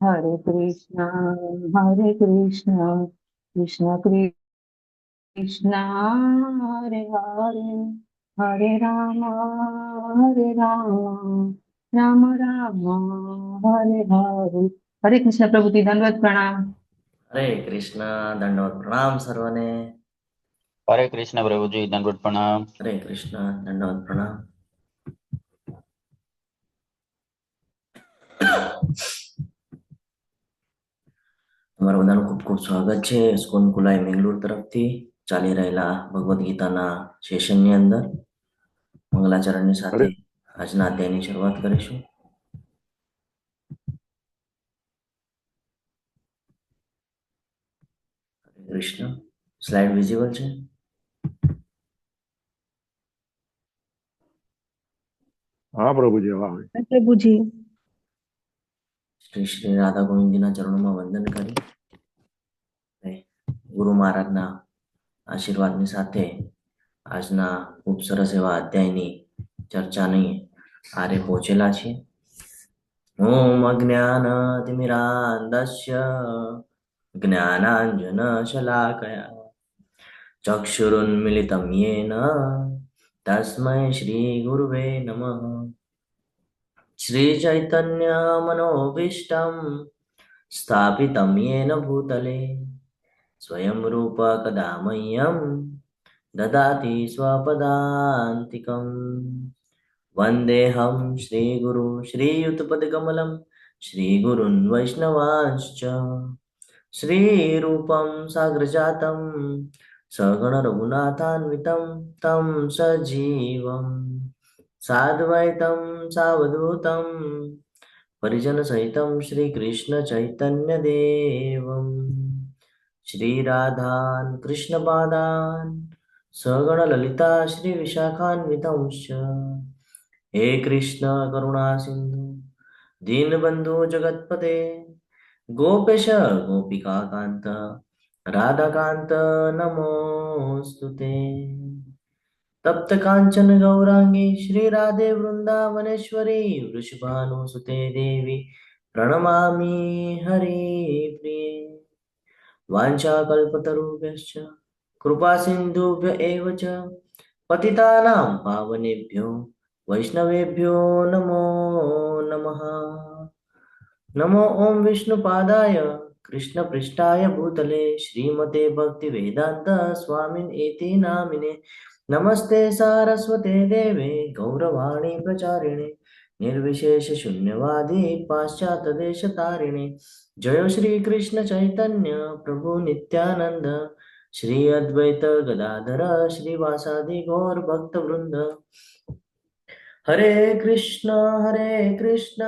હરે કૃષ્ણ કૃષ્ણ કૃષ્ણ હરે હરે હરે રામ રામ રામ હરે હરે. હરે કૃષ્ણ પ્રભુજી, દંડવત પ્રણામ. હરે કૃષ્ણ, દંડવત પ્રણામ સર્વને. હરે કૃષ્ણ પ્રભુજી, દંડવત પ્રણામ. હરે કૃષ્ણ, દંડવત પ્રણામ. તમારા બધાનું ખૂબ ખૂબ સ્વાગત છે સ્કોન કુલાઈ મેંગલુર તરફથી ચાલી રહેલા ભગવદ્ ગીતાના સેશનની અંદર. મંગલાચરણની સાથે આજના અધ્યાયની શરૂઆત કરીશું. હરે કૃષ્ણ. સ્લાઇડ વિઝિબલ છે? હા પ્રભુજી, વાહ. પ્રભુજી. શ્રી શ્રી રાધા ગોવિંદજીના ચરણોમાં વંદન કરી ગુરુ મહારાજના આશીર્વાદની સાથે આજના ખૂબ સરસ એવા અધ્યાયની ચર્ચાની આરે પહોંચેલા છીએ. ઓમ અજ્ઞાનતિમિરાન્ધસ્ય જ્ઞાનાંજનશલાકયા ચક્ષુરુન્મિલિतं येन તસ્मै શ્રી ગુરુવે નમઃ. શ્રી ચૈતન્ય મનોભીષ્ટં સ્થાપિतं येन ભૂતલે સ્વયં રૂપ કદા મह्यं દદાતિ સ્વપદાન્તિકम्. વંદેહમ શ્રીગુરુ શ્રીયુતપદકમલમ શ્રીગુરુन् વૈષ્ણવાંશ્ચ શ્રીરૂપં સાગ્રજાतं સગણ રઘુનાથાન્વિतं तं સજીવં સાદ્વૈतं સાવધૂतं પરિજન સહિतं શ્રીકૃષ્ણ ચૈતન્ય દેવમ શ્રી રાધાન કૃષ્ણ પાદાન સગણ લલિતા શ્રી વિશાખાન્વિતંશ્ચ. હે કૃષ્ણ કરુણા સિંધુ દીનબંધુ જગતપતે ગોપેશ ગોપિકા કાંત રાધાકાંત નમોસ્તુતે. તપ્ત કાંચન ગૌરાંગી શ્રી રાધે વૃંદાવનેશ્વરી વૃષભાનુસુતે દેવી પ્રણમામિ હરિપ્રિયે. વાંછાકલ્પતરુભ્યશ્ચ કૃપા સિંધુભ્ય એવ ચ પતિતાનાં પાવનેભ્યો વૈષ્ણવેભ્યો નમો નમઃ. નમો ઓમ વિષ્ણુપાદાય કૃષ્ણપૃષ્ઠાય ભૂતલે શ્રીમતે ભક્તિવેદાંત સ્વામિન ઇતિ નામિને. નમસ્તે સારસ્વતે દેવે ગૌરવાણી પ્રચારિણે નિર્વિશેષ શૂન્યવાદી પાશ્ચાત્ય દેશ તારિણે. જય શ્રી કૃષ્ણ ચૈતન્ય પ્રભુ નિત્યાનંદ શ્રી અદ્વૈત ગદાધર શ્રીવાસાદિ ગૌર ભક્ત વૃંદ. હરે કૃષ્ણ કૃષ્ણ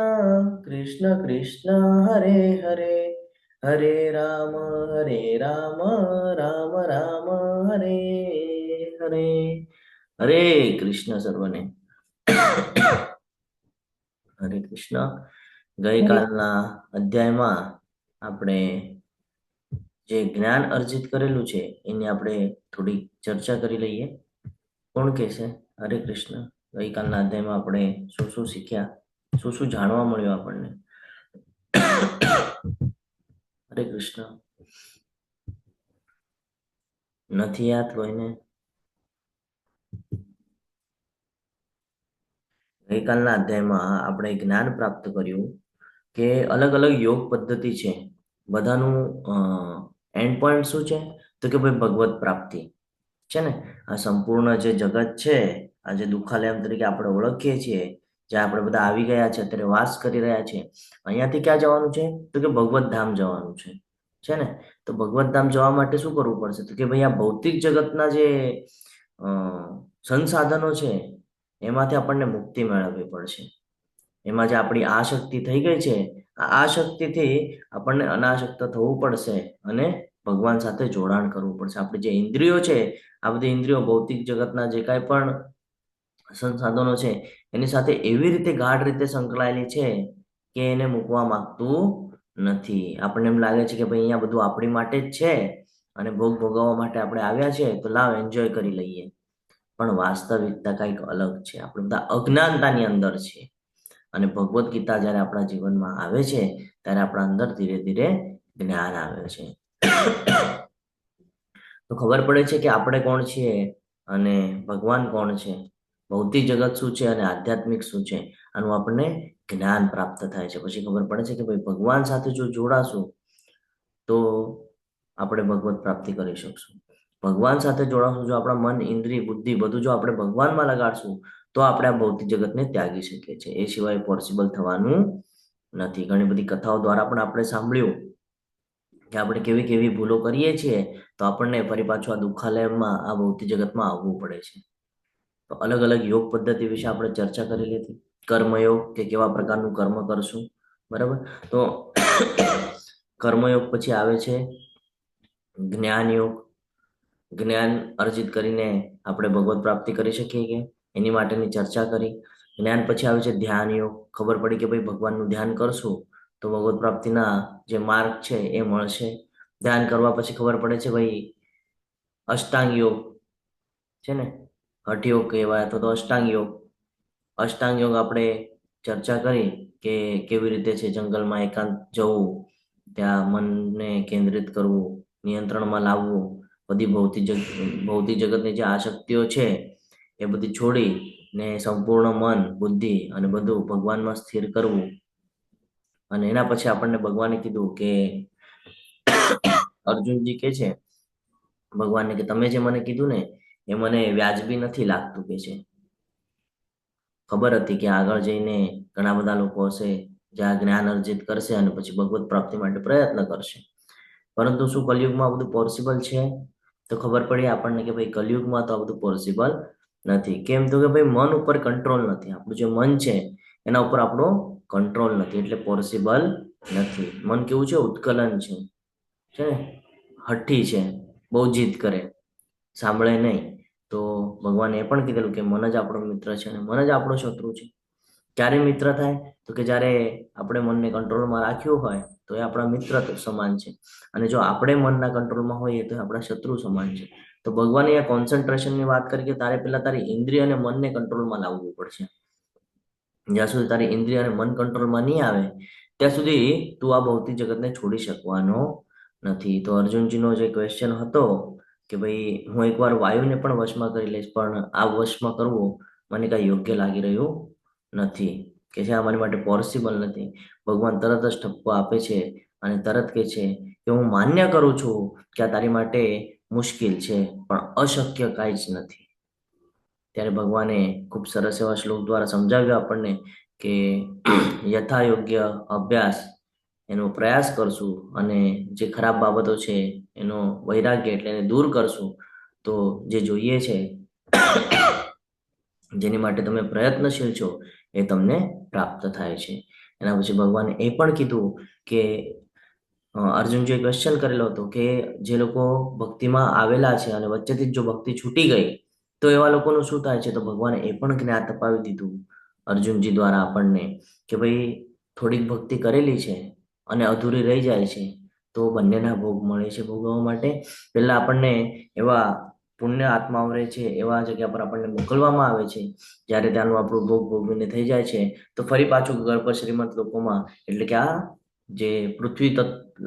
કૃષ્ણ હરે હરે હરે રામ રામ રામ હરે હરે. હરે કૃષ્ણ સર્વને. હરે કૃષ્ણ. ગઈકાલના અધ્યાયમાં આપણે જે જ્ઞાન અર્જિત કરેલું છે એની આપણે થોડી ચર્ચા કરી લઈએ. કોણ કહેશે? હરે કૃષ્ણ. ગઈકાલના અધ્યાયમાં આપણે શું શું શીખ્યા, શું શું જાણવા મળ્યું આપણને? હરે કૃષ્ણ. નથી યાદ કોઈને? ગઈકાલના અધ્યાયમાં આપણે જ્ઞાન પ્રાપ્ત કર્યું કે અલગ અલગ યોગ પદ્ધતિ છે. બધાનું એન્ડ પોઈન્ટ શું છે? તો કે ભાઈ ભગવત પ્રાપ્તિ છે ને. આ સંપૂર્ણ જે જગત છે, આ જે દુઃખાલયમ તરીકે આપણે ઓળખીએ છીએ, જ્યાં આપણે બધા આવી ગયા છે, અત્યારે વાસ કરી રહ્યા છે, અહીંયાથી ક્યાં જવાનું છે? તો કે ભગવત ધામ જવાનું છે ને. તો ભગવત ધામ જવા માટે શું કરવું પડશે? તો કે ભાઈ આ ભૌતિક જગતના જે સંસાધનો છે એમાંથી આપણને મુક્તિ મેળવવી પડશે. એમાં જે આપણી આસક્તિ થઈ ગઈ છે, આ આસક્તિથી આપણને અનાસક્ત થવું પડશે અને ભગવાન સાથે જોડાણ કરવું પડશે. આપણી જે ઇન્દ્રિયો છે, આ બધી ઇન્દ્રિયો ભૌતિક જગતના જે કાંઈ પણ સંસાધનો છે એની સાથે એવી રીતે ગાઢ રીતે સંકળાયેલી છે કે એને મૂકવા માંગતું નથી. આપણને એમ લાગે છે કે ભાઈ અહીંયા બધું આપણી માટે જ છે અને ભોગ ભોગવવા માટે આપણે આવ્યા છે, તો લાવ એન્જોય કરી લઈએ. પણ વાસ્તવિકતા કંઈક અલગ છે. આપણે બધા અજ્ઞાનતાની અંદર છે અને ભગવદ્ ગીતા જ્યારે આપણા જીવનમાં આવે છે ત્યારે આપણા અંદર ધીરે ધીરે જ્ઞાન આવે છે. તો ખબર પડે છે કે આપણે કોણ છીએ અને ભગવાન કોણ છે, ભૌતિક જગત શું છે અને આધ્યાત્મિક શું છે, આનું આપણને જ્ઞાન પ્રાપ્ત થાય છે. પછી ખબર પડે છે કે ભાઈ ભગવાન સાથે જો જોડાશું તો આપણે ભગવત પ્રાપ્તિ કરી શકશું. ભગવાન સાથે જોડાશું, જો આપણા મન, ઇન્દ્રિય, બુદ્ધિ બધું જો આપણે ભગવાનમાં લગાડશું તો આપણે આ ભૌતિક જગતને ત્યાગી શકીએ છીએ. એ સિવાય પોસિબલ થવાનું નથી. ઘણી બધી કથાઓ દ્વારા પણ આપણે સાંભળ્યું કે આપણે કેવી કેવી ભૂલો કરીએ છીએ તો આપણને ફરી પાછું આ દુઃખાલયમાં, આ ભૌતિક જગતમાં આવવું પડે છે. તો અલગ અલગ યોગ પદ્ધતિ વિશે આપણે ચર્ચા કરી લીધી. કર્મયોગ કે કેવા પ્રકારનું કર્મ કરશું, બરાબર. તો કર્મયોગ પછી આવે છે જ્ઞાન યોગ. જ્ઞાન અર્જિત કરીને આપણે ભગવત પ્રાપ્તિ કરી શકીએ કે એની માટેની ચર્ચા કરી. જ્ઞાન પછી આવે છે ધ્યાન યોગ. ખબર પડી કે ભાઈ ભગવાનનું ધ્યાન કરશું તો ભગવત પ્રાપ્તિના જે માર્ગ છે એ મળશે. ધ્યાન કરવા પછી ખબર પડે છે ભાઈ અષ્ટાંગ યોગ છે ને, હઠયોગ કહેવાય અથવા તો અષ્ટાંગ યોગ. અષ્ટાંગ યોગ આપણે ચર્ચા કરી કે કેવી રીતે છે જંગલમાં એકાંત જવું, ત્યાં મનને કેન્દ્રિત કરવું, નિયંત્રણમાં લાવવું, બધી ભૌતિક જગતની જે આસક્તિઓ છે એ બધી છોડી ને સંપૂર્ણ મન, બુદ્ધિ અને બધું ભગવાનમાં સ્થિર કરવું. અને એના પછી આપણને ભગવાને કીધું કે અર્જુનજી કે છે ભગવાનને કે તમે જે મને કીધું ને એ મને વ્યાજબી નથી લાગતું કે છે. ખબર હતી કે આગળ જઈને ઘણા બધા લોકો હશે જે આ જ્ઞાન અર્જિત કરશે અને પછી ભગવત પ્રાપ્તિ માટે પ્રયત્ન કરશે, પરંતુ શું કલયુગમાં આ બધું પોસિબલ છે? તો ખબર પડી આપણને કે ભાઈ કલયુગમાં તો આ બધું પોસિબલ નથી. કેમ? તો કે ભાઈ મન ઉપર કંટ્રોલ નથી. આપણું જે મન છે એના ઉપર આપણો કંટ્રોલ નથી, એટલે પોસિબલ નથી. મન કેવું છે? ઉત્કલન છે ને, હઠ્ઠી છે, બહુ જીદ કરે, સાંભળે નહીં. તો ભગવાને એ પણ કીધેલું કે મન જ આપણો મિત્ર છે અને મન જ આપણો શત્રુ છે. ક્યારે મિત્ર થાય? તો કે જ્યારે આપણે મનને કંટ્રોલમાં રાખ્યું હોય તો એ આપણા મિત્ર સમાન છે, અને જો આપણે મનના કંટ્રોલમાં હોઈએ તો એ આપણા શત્રુ સમાન છે. તો ભગવાને અહીંયા કોન્સન્ટ્રેશનની વાત કરી કે તારે પહેલા તારી ઇન્દ્રિય અને મનને કંટ્રોલમાં લાવવું પડશે. જ્યાં સુધી તારી ઇન્દ્રિય અને મન કંટ્રોલમાં નહીં આવે ત્યાં સુધી તું આ ભૌતિક જગતને છોડી શકવાનો નથી. તો અર્જુનજીનો જે ક્વેશ્ચન હતો કે ભાઈ હું એકવાર વાયુને પણ વશમાં કરી લઈશ, પણ આ વશમાં કરવું મને કાંઈ યોગ્ય લાગી રહ્યું નથી, કે છે આ મારી માટે પોસિબલ નથી. ભગવાન તરત જ ઠપકો આપે છે અને તરત કહે છે કે હું માન્ય કરું છું કે આ તારી માટે મુશ્કેલ છે, પણ અશક્ય કાંઈ જ નથી. ત્યારે ભગવાને ખૂબ સરસ એવા શ્લોક દ્વારા સમજાવ્યું આપણને કે યથા યોગ્ય અભ્યાસ એનો પ્રયાસ કરશું અને જે ખરાબ બાબતો છે એનો વૈરાગ્ય એટલે એને દૂર કરશું તો જે જોઈએ છે, જેની માટે તમે પ્રયત્નશીલ છો એ તમને પ્રાપ્ત થાય છે. એના પછી ભગવાને એ પણ કીધું કે અર્જુનજીએ ક્વેશ્ચન કરેલો હતો કે જે લોકો ભક્તિમાં આવેલા છે અને વચ્ચેથી જો ભક્તિ છૂટી ગઈ તો એવા લોકોનું શું થાય છે? તો ભગવાને એ પણ જ્ઞાત અપાવી દીધું અર્જુનજી દ્વારા આપણને કે ભાઈ થોડીક ભક્તિ કરેલી છે અને અધૂરી રહી જાય છે તો બંનેના ભોગ મળે છે ભોગવવા માટે. પહેલા આપણને એવા પુણ્ય આત્માઓ રહે છે એવા જગ્યા પર આપણને મોકલવામાં આવે છે. જ્યારે ત્યાંનું આપણું ભોગ ભોગવીને થઈ જાય છે તો ફરી પાછું ગર્ભ શ્રીમંત લોકોમાં, એટલે કે આ જે પૃથ્વી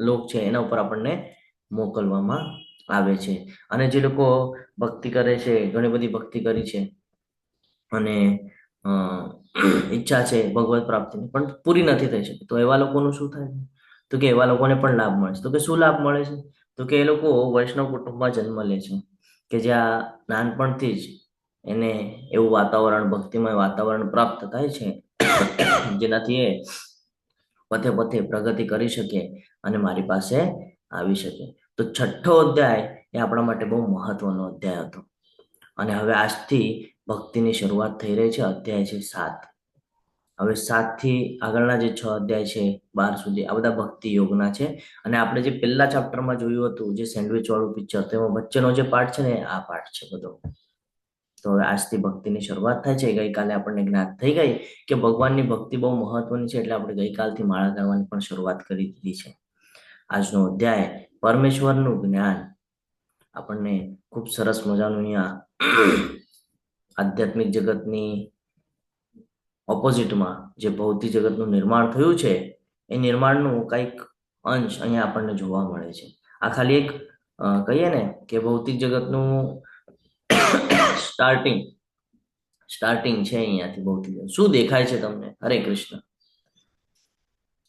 લોક છે એના ઉપર આપણને મોકલવામાં આવે છે. અને જે લોકો ભક્તિ કરે છે, ઘણી બધી ભક્તિ કરી છે અને ઈચ્છા છે ભગવત પ્રાપ્તિની પણ પૂરી નથી થઈ શકતી, તો એવા લોકોનું શું થાય? તો કે એવા લોકોને પણ લાભ મળે છે. તો કે શું લાભ મળે છે? તો કે એ લોકો વૈષ્ણવ કુટુંબમાં જન્મ લે છે કે જ્યાં નાનપણથી જ એને એવું વાતાવરણ, ભક્તિમય વાતાવરણ પ્રાપ્ત થાય છે જેનાથી એ પથે પથે પ્રગતિ કરી શકે અને મારી પાસે આવી શકે. તો છઠ્ઠો અધ્યાય એ આપણા માટે બહુ મહત્વનો અધ્યાય હતો. અને હવે આજથી ભક્તિની શરૂઆત થઈ રહી છે. અધ્યાય છે 7. હવે 7 થી આગળના જે 6 અધ્યાય છે 12 સુધી આ બધા ભક્તિ યોગના છે. અને આપણે જે પહેલા ચેપ્ટરમાં જોયું હતું જે સેન્ડવિચ વાળું પિક્ચર, તો એમાં વચ્ચેનો જે પાર્ટ છે ને આ પાર્ટ છે બધો. તો હવે આજથી ભક્તિની શરૂઆત થાય છે. ગઈકાલે આપણને જ્ઞાત થઈ ગઈ કે ભગવાનની ભક્તિ બહુ મહત્વની છે, એટલે આપણે ગઈકાલથી માળા કરવાની પણ શરૂઆત કરી દીધી છે. આજનો અધ્યાય પરમેશ્વરનું જ્ઞાન આપણને ખૂબ સરસ મજાનું અહીંયા આધ્યાત્મિક જગતની ઓપોઝિટમાં જે ભૌતિક જગતનું નિર્માણ થયું છે એ નિર્માણનું કંઈક અંશ અહીંયા આપણને જોવા મળે છે. આ ખાલી એક કહીએ ને કે ભૌતિક જગતનું સ્ટાર્ટિંગ છે અહીંયાથી ભૌતિક જગત. શું દેખાય છે તમને? હરે કૃષ્ણ.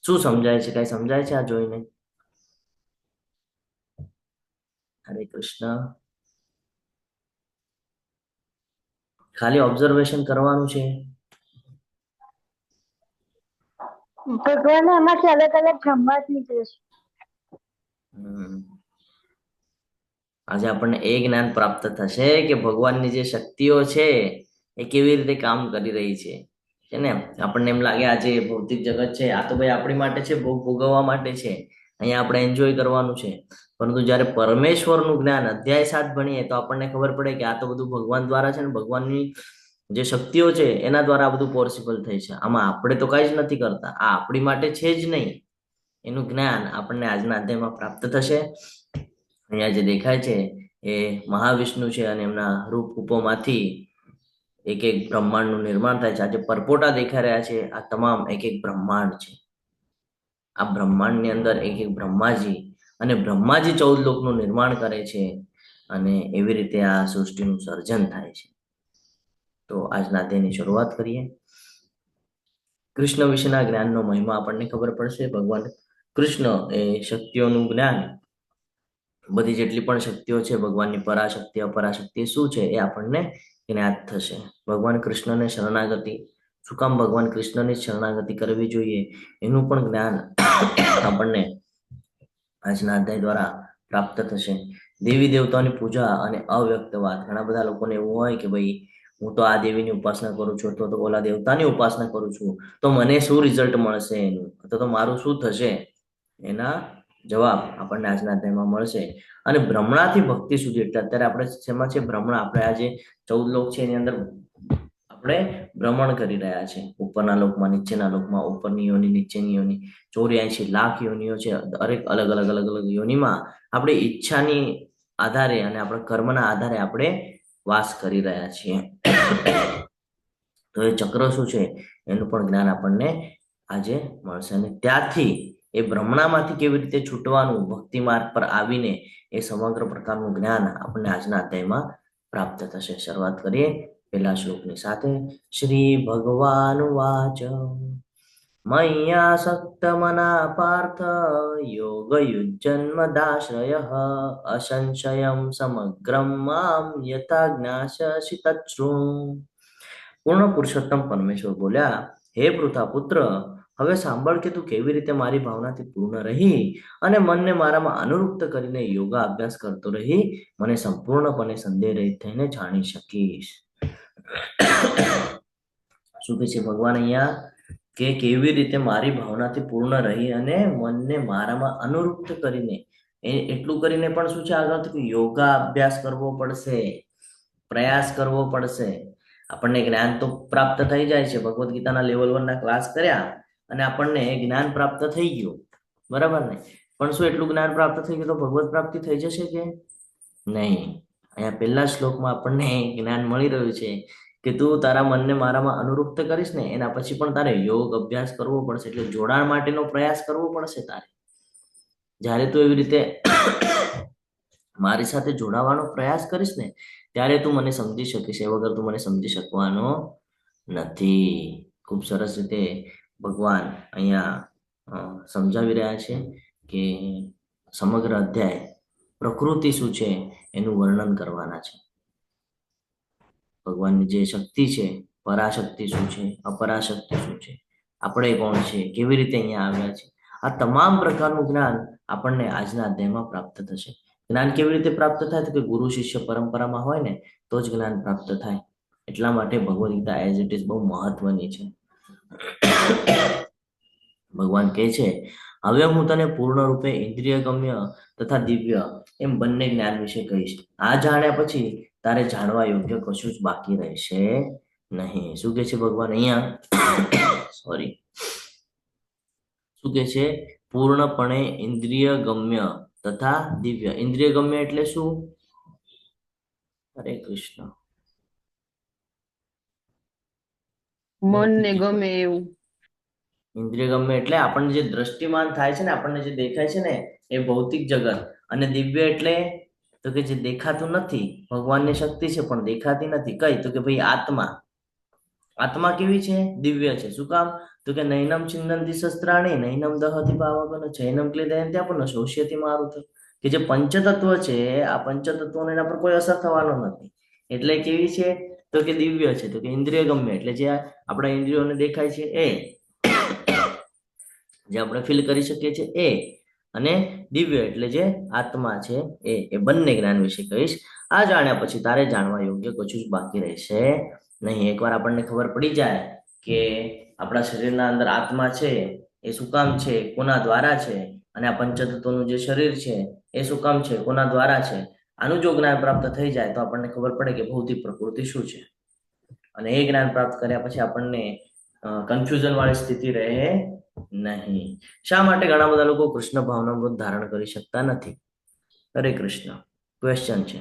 શું સમજાય છે? કઈ સમજાય છે આ જોઈને? હરે કૃષ્ણ. ખાલી ઓબ્ઝર્વેશન કરવાનું છે. ભગવાન એમાંથી અલગ અલગ બ્રહ્માંડ નીકળે છે. આજે આપણને એ જ્ઞાન પ્રાપ્ત થશે કે ભગવાનની જે શક્તિઓ છે એ કેવી રીતે કામ કરી રહી છે ને. આપણને એમ લાગે આજે ભૌતિક જગત છે આ તો ભાઈ આપણી માટે છે, ભોગ ભોગવવા માટે છે, અહીંયા આપણે એન્જોય કરવાનું છે. પરંતુ જ્યારે પરમેશ્વરનું જ્ઞાન અધ્યાય 7 ભણીએ તો આપણને ખબર પડે કે આ તો બધું ભગવાન દ્વારા છે ને, ભગવાનની જે શક્તિઓ છે એના દ્વારા આ બધું પોસિબલ થઈ છે. આમાં આપણે તો કઈ જ નથી કરતા, આ આપણી માટે છે જ નહીં. એનું જ્ઞાન આપણને આજના અધ્યાયમાં પ્રાપ્ત થશે. અહીંયા જે દેખાય છે એ મહાવિષ્ણુ છે અને એમના રૂપોમાંથી એક એક બ્રહ્માંડનું નિર્માણ થાય છે. આ જે પરપોટા દેખાઈ રહ્યા છે આ તમામ એક એક બ્રહ્માંડ છે. આ બ્રહ્માંડની અંદર એક એક બ્રહ્માજી, અને બ્રહ્માજી 14 લોકનું નિર્માણ કરે છે અને એવી રીતે આ સૃષ્ટિનું સર્જન થાય છે. તો આજના અધ્યાયની શરૂઆત કરીએ. કૃષ્ણ વિશેના જ્ઞાનનો મહિમા આપણને ખબર પડશે. ભગવાન કૃષ્ણ એ શક્તિઓનું જ્ઞાન, બધી જેટલી પણ શક્તિઓ છે ભગવાનની પરાશક્તિ અપરાશક્તિ શું છે એ આપણને જ્ઞાત થશે. ભગવાન કૃષ્ણને શરણાગતિ, શું કામ ભગવાન કૃષ્ણની શરણાગતિ કરવી જોઈએ એનું પણ જ્ઞાન આપણને આજના અધ્યાય દ્વારા પ્રાપ્ત થશે. દેવી દેવતાઓની પૂજા અને અવ્યક્તવાદ. ઘણા બધા લોકોને એવું હોય કે ભાઈ હું તો આ દેવીની ઉપાસના કરું છું અથવા તો ઓલા દેવતાની ઉપાસના કરું છું, તો મને શું રિઝલ્ટ મળશે એનું, અથવા તો મારું શું થશે, એના જવાબ આપણને આજના અધ્યાયમાં મળશે. અને ભ્રમણાથી ભક્તિ સુધી, એટલે અત્યારે આપણે શેમાં છે? ભ્રમણા. આપણે આ જે 14 લોક છે એની અંદર આપણે ભ્રમણ કરી રહ્યા છે. ઉપરના લોકમાં, નીચેના લોકમાં, ઉપરની યોની, નીચેની યોની, 84 લાખ યોનિઓ છે. દરેક અલગ અલગ અલગ અલગ યોનિમાં આપણે ઈચ્છાની આધારે અને આપણા કર્મના આધારે આપણે વાસ કરી રહ્યા છીએ. તો એ ચક્ર શું છે એનું પણ જ્ઞાન આપણને આજે મળશે. અને ત્યાંથી એ ભ્રમણામાંથી કેવી રીતે છૂટવાનું, ભક્તિ માર્ગ પર આવીને એ સમગ્ર પ્રકારનું જ્ઞાન આપણને આજના અધ્યાયમાં પ્રાપ્ત થશે. શરૂઆત કરીએ પહેલા શ્લોકની સાથે. શ્રી ભગવાન વાચ મય્યાસક્ત મના પાર્થ યોગયુજ્જન્મદાશ્રયઃ અસંશયં સમગ્રમ મામ યથા જ્ઞાસ્યસી તચ્છૃણુ. પૂર્ણ પુરુષોત્તમ પરમેશ્વર બોલ્યા, હે પૃથા પુત્ર, હવે સાંભળ કે તું કેવી રીતે મારી ભાવનાથી પૂર્ણ રહી અને મનને મારામાં અનુરૂપ્ત કરીને યોગા અભ્યાસ કરતો રહી મને સંપૂર્ણપણે સંદેહ રહિત થઈને જાણી શકીશ. શું કહે છે ભગવાન અહીંયા? કે કેવી રીતે મારી ભાવનાથી પૂર્ણ રહી અને મનને મારામાં અનુરૂપ્ત કરીને, એટલું કરીને પણ શું છે આગળ તો યોગા અભ્યાસ કરવો પડશે, પ્રયાસ કરવો પડશે. આપણને જ્ઞાન તો પ્રાપ્ત થઈ જાય છે. ભગવદ્ ગીતાના લેવલ 1 ના ક્લાસ કર્યા અને આપણને જ્ઞાન પ્રાપ્ત થઈ ગયું, બરાબર ને? પણ શું એટલું જ્ઞાન પ્રાપ્ત થઈ ગયું તો ભગવત પ્રાપ્તિ થઈ જશે કે નહીં? અહીંયા પહેલા શ્લોકમાં આપણને જ્ઞાન મળી રહ્યું છે કે તું તારા મનને મારામાં અનુરૂપ્ત કરીશ ને એના પછી પણ તારે યોગ અભ્યાસ કરવો પડશે, એટલે જોડાણ માટેનો પ્રયાસ કરવો પડશે તારે. જ્યારે તું એવી રીતે મારી સાથે જોડાવાનો પ્રયાસ કરીશ ને ત્યારે તું મને સમજી શકીશ, એ વગર તું મને સમજી શકવાનો નથી. ખૂબ સરસ રીતે ભગવાન અહીંયા સમજાવી રહ્યા છે કે સમગ્ર અધ્યાય પ્રકૃતિ શું છે એનું વર્ણન કરવાના છે. ભગવાનની જે શક્તિ છે, પરાશક્તિ શું છે, અપરાશક્તિ શું છે, આપણે કોણ છે, કેવી રીતે અહીંયા આવ્યા છે, આ તમામ પ્રકારનું જ્ઞાન આપણને આજના અધ્યાયમાં પ્રાપ્ત થશે. જ્ઞાન કેવી રીતે પ્રાપ્ત થાય? તો કે ગુરુ શિષ્ય પરંપરામાં હોય ને તો જ જ્ઞાન પ્રાપ્ત થાય. એટલા માટે Bhagavad Gita as it is બહુ મહત્વની છે. ભગવાન કહે છે, હવે હું તને પૂર્ણ રૂપે ઇન્દ્રિય ગમ્ય તથા દિવ્ય એમ બંને જ્ઞાન વિશે કહીશ. આ જાણ્યા પછી તારે જાણવા યોગ્ય કશું જ બાકી રહેશે નહીં. શું કહે છે ભગવાન અહીંયા? સોરી, શું કહે છે? પૂર્ણપણે ઇન્દ્રિય ગમ્ય તથા દિવ્ય. ઇન્દ્રિય ગમ્ય એટલે શું? હરે કૃષ્ણ. મનને ગમે એવું. ઇન્દ્રિય ગમે એટલે આપણને જે દ્રષ્ટિમાન થાય છે ને, આપણને જે દેખાય છે ને, એ ભૌતિક જગત. અને દિવ્ય એટલે તો કે જે દેખાતું નથી. ભગવાનની શક્તિ છે પણ દેખાતી નથી. કઈ? તો કે ભાઈ આત્મા. આત્મા કેવી છે? દિવ્ય છે. શું કામ? તો કે નૈનમ છિન્નંતિ શસ્ત્રાણી નૈનમ દહતિ પાવકન ચૈનમ ક્લેદયંતિ આપનો શોષ્યતિ મારુત. કે જે પંચતત્વ છે, આ પંચતત્વોને એના પર કોઈ અસર થવાનો નથી. એટલે કેવી છે? તો કે દિવ્ય છે. તો કે ઇન્દ્રિય ગમ્ય એટલે જે આપણા ઇન્દ્રિયોને દેખાય છે એ, જે આપણે ફીલ કરી શકીએ છીએ એ, અને દિવ્ય એટલે જે આત્મા છે એ બંને જ્ઞાન વિશે કહીશ. આ જાણ્યા પછી તારે જાણવા યોગ્ય કશું જ બાકી રહેશે નહીં. એકવાર આપણને ખબર પડી જાય કે આપણા શરીરના અંદર આત્મા છે, એ શું કામ છે, કોના દ્વારા છે, અને આ પંચતત્વનું જે શરીર છે એ શું કામ છે, કોના દ્વારા છે, આનું જો જ્ઞાન પ્રાપ્ત થઈ જાય તો આપણને ખબર પડે કે ભૌતિક પ્રકૃતિ શું છે. અને એ જ્ઞાન પ્રાપ્ત કર્યા પછી આપણને કન્ફ્યુઝન વાળી સ્થિતિ રહે નહીં. શા માટે ઘણા બધા લોકો કૃષ્ણ ભાવનામૃત ધારણ કરી શકતા નથી? હરે કૃષ્ણ. ક્વેશ્ચન છે.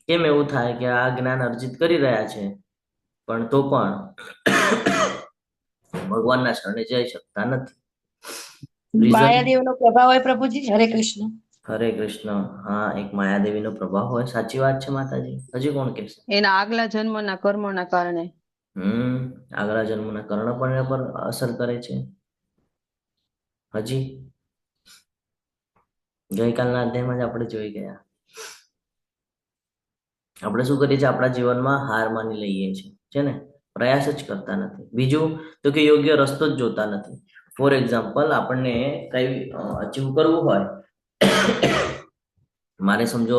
કેમ એવું થાય કે આ જ્ઞાન અર્જિત કરી રહ્યા છે પણ તો પણ ભગવાનના શરણે જઈ શકતા નથી? માયાદેવનો પ્રભાવ હોય પ્રભુજી. હરે કૃષ્ણ. હરે કૃષ્ણ. હા, એક માયાદેવીનો પ્રભાવ હોય. સાચી વાત છે માતાજી. હજી કોણ કહેશે? એના આગલા જન્મના કર્મના કારણે. આગલા જન્મના કર્ણ પણ એના પર અસર કરે છે. હજી ગઈકાલના અધ્યાયમાં જ આપણે જોઈ ગયા. આપણે શું કરીએ છીએ? આપણા જીવનમાં હાર માની લઈએ છીએ, છે ને? પ્રયાસ જ કરતા નથી. બીજું તો કે યોગ્ય રસ્તો જ જોતા નથી. ફોર એક્ઝામ્પલ, આપણને કઈ અચીવ કરવું હોય, મારે સમજો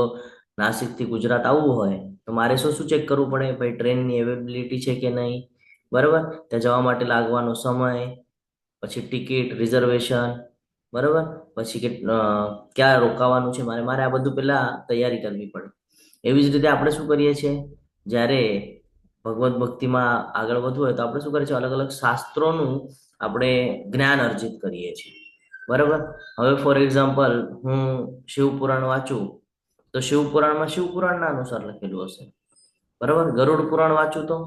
નાસિકથી ગુજરાત આવવું હોય તો મારે શું શું ચેક કરવું પડે? ભાઈ ટ્રેનની અવેલેબિલિટી છે કે નહીં, બરાબર? ત્યાં જવા માટે લાગવાનો સમય, પછી ટિકિટ રિઝર્વેશન, બરાબર? પછી ક્યાં રોકાવાનું છે, મારે આ બધું પહેલા તૈયારી કરવી પડે. એવી જ રીતે આપણે શું કરીએ છીએ? જ્યારે ભગવત ભક્તિમાં આગળ વધવું હોય તો આપણે શું કરીએ છીએ? અલગ અલગ શાસ્ત્રોનું આપણે જ્ઞાન અર્જિત કરીએ છીએ, બરાબર? હવે ફોર એક્ઝામ્પલ, હું શિવપુરાણ વાંચું તો શિવપુરાણમાં શિવપુરાણના અનુસાર લખેલું હશે, બરાબર? ગરુડ પુરાણ વાંચું તો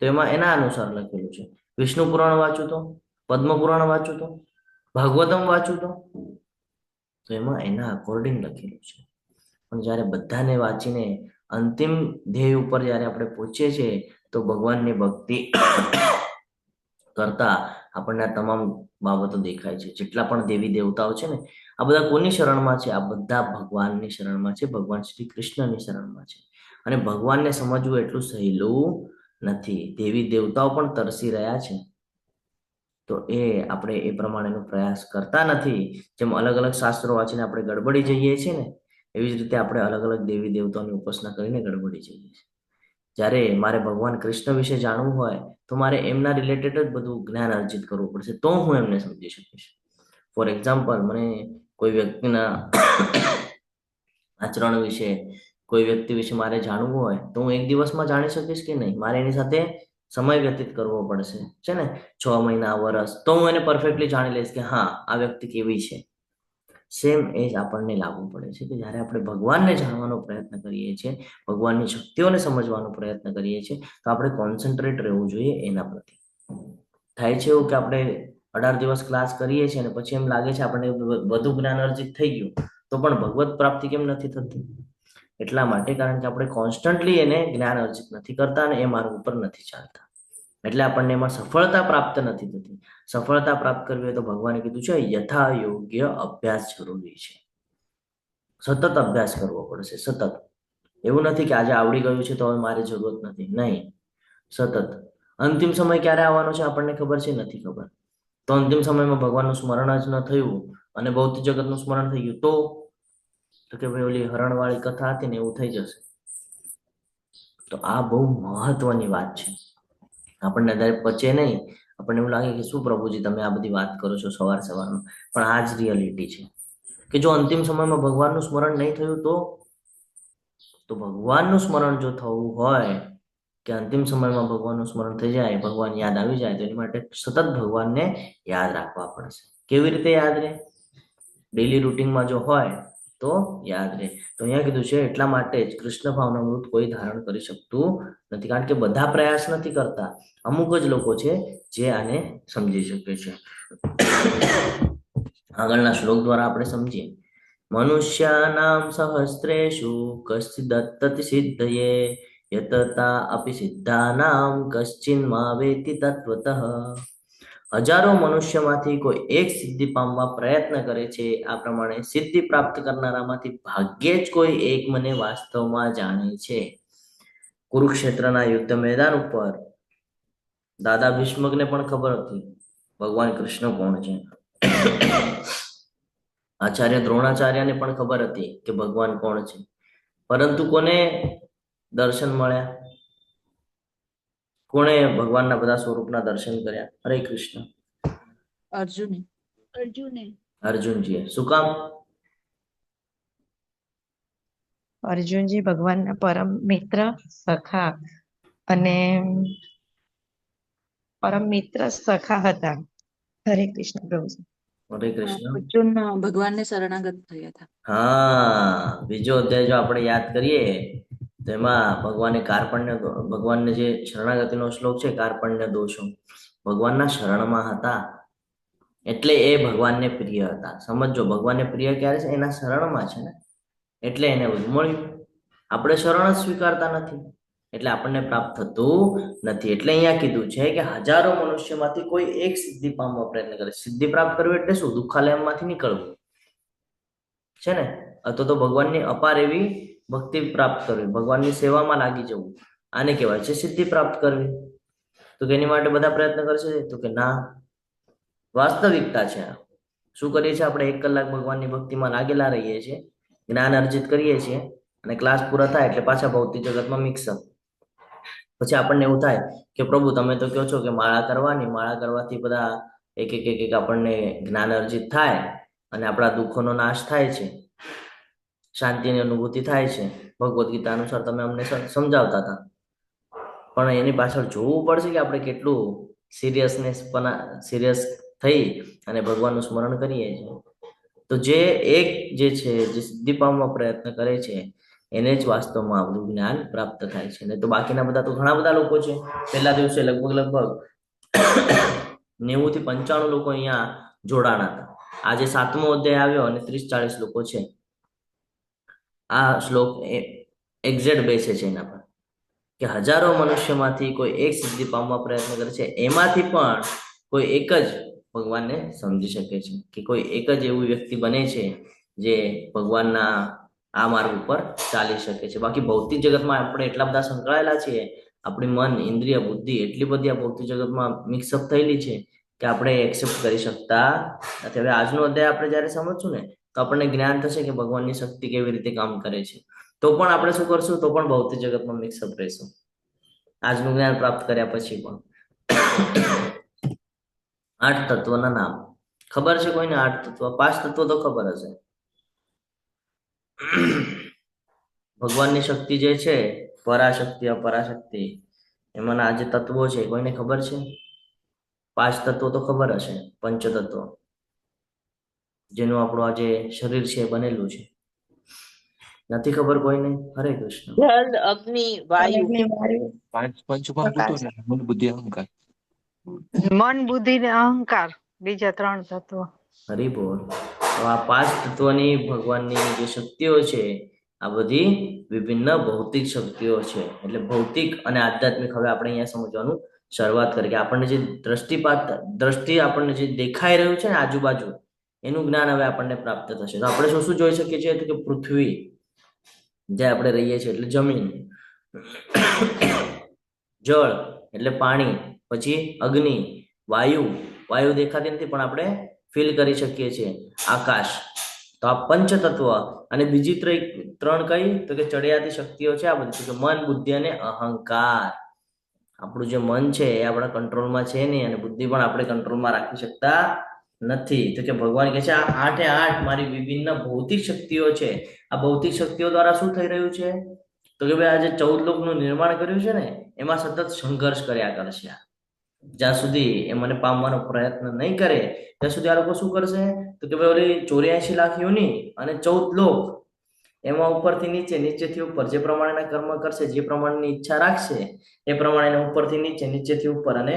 એમાં એના અનુસાર લખેલું છે. વિષ્ણુ પુરાણ વાંચું તો, પદ્મ પુરાણ વાંચું તો, ભાગવતમ વાંચું તો એમાં એના અકોર્ડિંગ લખેલું છે. પણ જ્યારે બધાને વાંચીને અંતિમ ધ્યેય ઉપર જ્યારે આપણે પહોંચીએ છીએ તો ભગવાનની ભક્તિ કરતા આપણને આ તમામ બાબતો દેખાય છે. જેટલા પણ દેવી દેવતાઓ છે ને, આ બધા કોની શરણમાં છે? આ બધા ભગવાનની શરણમાં છે, ભગવાન શ્રી કૃષ્ણની શરણમાં છે. અને ભગવાનને સમજવું એટલું સહેલું નથી. દેવી દેવતાઓ પણ તરસી રહ્યા છે, તો આપણે એ પ્રમાણેનો પ્રયાસ કરતા નથી. જેમ અલગ અલગ શાસ્ત્રો વાંચીને આપણે ગડબડી જઈએ છીએ ને, એવી જ રીતે આપણે અલગ અલગ દેવી દેવતાઓની ઉપાસના કરીને ગડબડી જઈએ છીએ. જ્યારે મારે ભગવાન કૃષ્ણ વિશે જાણવું હોય તો મારે એમના રિલેટેડ જ બધું જ્ઞાન અર્જિત કરવું પડશે, તો હું એમને સમજી શકીશ. ફોર એક્ઝામ્પલ, મને કોઈ વ્યક્તિના આચરણ વિશે, કોઈ વ્યક્તિ વિશે મારે જાણવું હોય તો હું એક દિવસમાં જાણી શકીશ કે નહીં? મારે એની સાથે સમય વ્યતીત કરવો પડશે, છે ને? 6 મહિના, વર્ષ, તો હું એને પરફેક્ટલી જાણી લઈશ કે હા, આ વ્યક્તિ કેવી છે. સેમ એ જ આપણને લાગુ પડે છે કે જ્યારે આપણે ભગવાનને જાણવાનો પ્રયત્ન કરીએ છીએ, ભગવાનની શક્તિઓને સમજવાનો પ્રયત્ન કરીએ છીએ, તો આપણે કોન્સન્ટ્રેટ રહેવું જોઈએ એના પ્રતિ. થાય છે એવું કે આપણે 18 દિવસ ક્લાસ કરીએ છીએ અને પછી એમ લાગે છે આપણને વધુ જ્ઞાન અર્જિત થઈ ગયું, તો પણ ભગવત પ્રાપ્તિ કેમ નથી થતી? એટલા માટે, કારણ કે આપણે કોન્સ્ટન્ટલી એને જ્ઞાન અર્જિત નથી કરતા અને એ માર્ગ ઉપર નથી ચાલતા. એટલે આપણને એમાં સફળતા પ્રાપ્ત નથી થતી. સફળતા પ્રાપ્ત કરવી હોય તો ભગવાને કીધું છે યથા યોગ્ય અભ્યાસ જરૂરી છે. સતત અભ્યાસ કરવો પડશે, સતત. એવું નથી કે આજે આવડી ગયું છે તો હવે મારે જરૂરત નથી. નહીં, સતત. અંતિમ સમય ક્યારે આવવાનો છે આપણને ખબર છે? નથી ખબર. તો અંતિમ સમયમાં ભગવાનનું સ્મરણ જ ન થયું અને ભૌતિક જગતનું સ્મરણ થઈ ગયું તો કે ભાઈ ઓલી હરણવાળી કથા હતી ને, એવું થઈ જશે. તો આ બહુ મહત્વની વાત છે. આપણને દરેક પચે નહીં. આપણને એવું લાગે કે શું પ્રભુજી તમે આ બધી વાત કરો છો સવારમાં, પણ આ જ રિયાલિટી છે કે જો અંતિમ સમયમાં ભગવાનનું સ્મરણ નહીં થયું તો ભગવાનનું સ્મરણ જો થવું હોય કે અંતિમ સમયમાં ભગવાનનું સ્મરણ થઈ જાય, ભગવાન યાદ આવી જાય, તો એની માટે સતત ભગવાનને યાદ રાખવા પડશે. કેવી રીતે યાદ રહે? ડેલી રૂટીનમાં જો હોય તો યાદ રહે. તો અહીંયા કીધું છે એટલા માટે જ કૃષ્ણ ભાવનામૃત કોઈ ધારણ કરી શકતું નથી, કારણ કે બધા પ્રયાસ નથી કરતા, અમુક જ લોકો છે જે આને સમજી શકે છે. આગળના શ્લોક દ્વારા આપણે સમજીએ. મનુષ્યાનામ સહસ્રેષુ કશ્ચિદત્તતિ સિદ્ધયે યતતા અપી સિદ્ધાનામ કશ્ચિન મા વેતિ તત્વતઃ. હજારો મનુષ્યમાંથી કોઈ એક સિદ્ધિ પામવા પ્રયત્ન કરે છે. આ પ્રમાણે સિદ્ધિ પ્રાપ્ત કરનારામાંથી ભાગ્યે જ કોઈ એક મને વાસ્તવમાં જાણે છે. કુરુક્ષેત્રના યુદ્ધ મેદાન ઉપર દાદા ભીષ્મકને પણ ખબર હતી ભગવાન કૃષ્ણ કોણ છે. આચાર્ય દ્રોણાચાર્યને પણ ખબર હતી કે ભગવાન કોણ છે, પરંતુ કોને દર્શન મળ્યા? કોણે ભગવાનના બધા સ્વરૂપના દર્શન કર્યા? હરે કૃષ્ણ. અર્જુને અર્જુનજીએ. શું કામ? અર્જુનજી ભગવાનના પરમ મિત્ર, સખા અને પરમ મિત્ર સખા હતા. હરે કૃષ્ણ પ્રભુજી. હરે કૃષ્ણ. અર્જુન ભગવાનને શરણાગત થયા હતા. હા, બીજો અધ્યાય જો આપણે યાદ કરીએ તો એમાં ભગવાનને જે શરણાગતિનો શ્લોક છે, કાર્પણ્ય દોષો, ભગવાનના શરણમાં હતા એટલે એ ભગવાનને પ્રિય હતા. સમજો, ભગવાનને પ્રિય ક્યારે છે? એના શરણમાં છે ને, એટલે એને બધું મળ્યું. આપણે શરણ જ સ્વીકારતા નથી એટલે આપણને પ્રાપ્ત થતું નથી. એટલે અહીંયા કીધું છે કે હજારો મનુષ્યમાંથી કોઈ એક સિદ્ધિ પામવા પ્રયત્ન કરે. સિદ્ધિ પ્રાપ્ત કરવી એટલે શું? દુઃખાલયમાંથી નીકળવું છે ને, અથવા તો ભગવાનની અપાર એવી ભક્તિ પ્રાપ્ત કરવી, ભગવાનની સેવામાં લાગી જવું, આને કહેવાય છે સિદ્ધિ પ્રાપ્ત કરવી. તો એની માટે બધા પ્રયત્ન કરશે? તો કે ના, વાસ્તવિકતા છે. શું કરીએ છીએ આપણે? 1 કલાક ભગવાનની ભક્તિમાં લાગેલા રહીએ છીએ, જ્ઞાન અર્જિત કરીએ છીએ, અને ક્લાસ પૂરા થાય એટલે પાછા ભૌતિક જગતમાં મિક્સઅપ. પછી આપણને એવું થાય કે પ્રભુ તમે તો કહો છો કે માળા કરવાથી બધા એક આપણને જ્ઞાન અર્જિત થાય અને આપણા દુઃખોનો નાશ થાય છે, શાંતિની અનુભૂતિ થાય છે. ભગવદ્ ગીતા અનુસાર તમે અમને સમજાવતા હતા, પણ એની પાછળ જોવું પડશે કે આપણે કેટલું સિરિયસ થઈ અને ભગવાનનું સ્મરણ કરીએ છીએ. તો જે છે જે સિદ્ધિ પામવા પ્રયત્ન કરે છે એને જ વાસ્તવમાં આ બધું જ્ઞાન પ્રાપ્ત થાય છે. ને તો બાકીના બધા તો ઘણા બધા લોકો છે. પહેલા દિવસે લગભગ 90 થી 95 લોકો અહીંયા જોડાણા હતા. આજે 7મો અધ્યાય આવ્યો અને 30-40 લોકો છે. આ શ્લોક એક્ઝેક્ટ બેસે છે એના પર કે હજારો મનુષ્યમાંથી કોઈ એક સિદ્ધિ પામવા પ્રયત્ન કરે છે, એમાંથી પણ કોઈ એક જ ભગવાનને સમજી શકે છે, કે કોઈ એક જ એવું વ્યક્તિ બને છે જે ભગવાનના આ માર્ગ ઉપર ચાલી શકે છે. બાકી ભૌતિક જગતમાં આપણે એટલા બધા સંકળાયેલા છીએ, આપણી મન, ઇન્દ્રિય, બુદ્ધિ એટલી બધી આ ભૌતિક જગતમાં મિક્સઅપ થયેલી છે કે આપણે એક્સેપ્ટ કરી શકતા નથી. હવે આજનો અધ્યાય આપણે જ્યારે સમજશું ને તો આપણને જ્ઞાન થશે કે ભગવાનની શક્તિ કેવી રીતે કામ કરે છે. તો પણ આપણે શું કરશું? તો પણ ભૌતિક જગતમાં મિક્સઅપ રહીશું આજનું જ્ઞાન પ્રાપ્ત કર્યા પછી પણ. 8 તત્વના નામ ખબર છે કોઈને? 8 તત્વ, 5 તત્વ તો ખબર હશે. ભગવાનની શક્તિ જે છે, પરાશક્તિ, અપરાશક્તિ, એમાંના આ જે તત્વો છે કોઈને ખબર છે? 5 તત્વો તો ખબર હશે, પંચ તત્વો, જેનું આપણું આ જે શરીર છે બનેલું છે. નથી ખબર કોઈને? હરે કૃષ્ણ. જલ, અગ્નિ, વાયુ. પ્રકાશ, મન બુદ્ધિ અહંકાર. મન, બુદ્ધિ ને અહંકાર, બીજા 3 તત્વો. હરી બોલ. તો આ 5 તત્વની ભગવાનની જે શક્તિઓ છે આ બધી વિભિન્ન ભૌતિક શક્તિઓ છે. એટલે ભૌતિક અને આધ્યાત્મિક હવે આપણે અહીંયા સમજવાનું શરૂઆત કરીએ કે આપણને જે દ્રષ્ટિ આપણને જે દેખાઈ રહ્યું છે ને આજુબાજુ, એનું જ્ઞાન હવે આપણને પ્રાપ્ત થશે. તો આપણે શું જોઈ શકીએ છીએ? તો કે પૃથ્વી જે આપણે રહીએ છીએ એટલે જમીન, જળ એટલે પાણી, પછી અગ્નિ, વાયુ દેખાતી નથી પણ આપણે ફીલ કરી શકીએ છીએ, આકાશ. તો આ પંચ તત્વ. અને બીજી 3 કઈ? તો કે ચડિયાતી શક્તિઓ છે આ બધી. તો કે મન, બુદ્ધિ અને અહંકાર. આપણું જે મન છે એ આપણા કંટ્રોલમાં છે નહીં, અને બુદ્ધિ પણ આપણે કંટ્રોલમાં રાખી શકતા નથી. તો કે ભગવાન કહે છે આ 8 મારી વિભિન્ન ભૌતિક શક્તિઓ છે. આ ભૌતિક શક્તિઓ દ્વારા શું થઈ રહ્યું છે? તો કે ભાઈ આ જે 14 લોકનું નિર્માણ કર્યું છે ને એમાં સતત સંઘર્ષ કર્યા કરશે. જ્યાં સુધી એ મને પામવાનો પ્રયત્ન નહીં કરે ત્યાં સુધી આ લોકો શું કરશે? તો કે ભાઈ ઓલી 84 લાખ યોની અને 14 લોક, એમાં ઉપરથી નીચે, નીચેથી ઉપર જે પ્રમાણેના કર્મ કરશે, જે પ્રમાણની ઈચ્છા રાખશે, એ પ્રમાણે ઉપરથી નીચે, નીચેથી ઉપર અને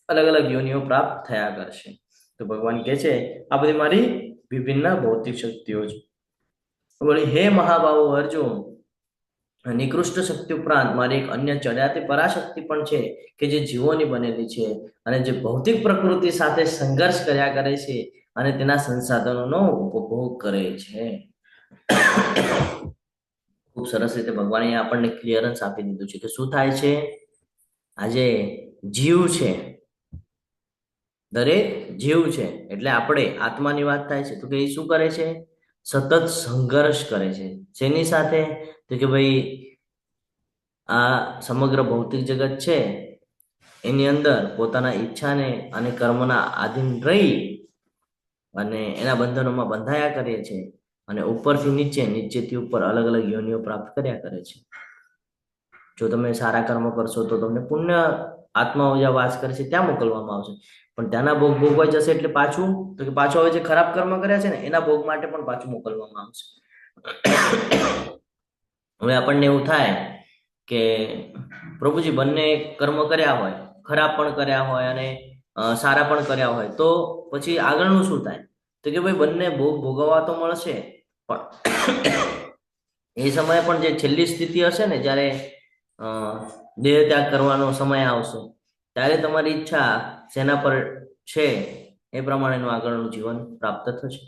અલગ અલગ યોનિઓ પ્રાપ્ત થયા કરશે. તો ભગવાન કહે છે આ બધી મારી વિભિન્ન ભૌતિક શક્તિઓ છે. વળી હે મહાબાહુ અર્જુન, નિકૃષ્ટ શક્તિ ઉપરાંત મારી એક અન્ય ચડ્યાતી પરાશક્તિ પણ છે કે જે જીવોની બનેલી છે અને જે ભૌતિક પ્રકૃતિ સાથે સંઘર્ષ કર્યા કરે છે અને તેના સંસાધનોનો ઉપભોગ કરે છે. ખૂબ સરસ રીતે ભગવાને આપણને ક્લિયરન્સ આપી દીધું છે કે શું થાય છે. આજે જીવ છે, દરેક જીવ છે, એટલે આપણે આત્માની વાત થાય છે તો કે એ શું કરે છે? સતત સંઘર્ષ કરે છે. શેની સાથે? તો કે ભાઈ આ સમગ્ર ભૌતિક જગત છે એની અંદર પોતાના ઈચ્છાને અને કર્મના આધીન રહી અને એના બંધનોમાં બંધાયા કરે છે અને ઉપરથી નીચે, નીચેથી ઉપર અલગ અલગ યોનિઓ પ્રાપ્ત કર્યા કરે છે. જો તમે સારા કર્મ કરશો તો તમને પુણ્ય આત્માઓ જ્યાં વાસ કરે છે ત્યાં મોકલવામાં આવશે, પણ ત્યાંના ભોગ ભોગવાઈ જશે એટલે પાછું, તો કે પાછું હવે જે ખરાબ કર્મ કર્યા છે ને એના ભોગ માટે પણ પાછું મોકલવામાં આવશે. હવે આપણને એવું થાય કે પ્રભુજી બંને કર્મ કર્યા હોય, ખરાબ પણ કર્યા હોય અને સારા પણ કર્યા હોય, તો પછી આગળનું શું થાય? તો કે ભાઈ બંને ભોગ ભોગવવા તો મળશે, પણ એ સમયે પણ જે છેલ્લી સ્થિતિ હશે ને, જ્યારે દેહ ત્યાગ કરવાનો સમય આવશે, ત્યારે તમારી ઈચ્છા શેના પર છે એ પ્રમાણેનું આગળનું જીવન પ્રાપ્ત થશે.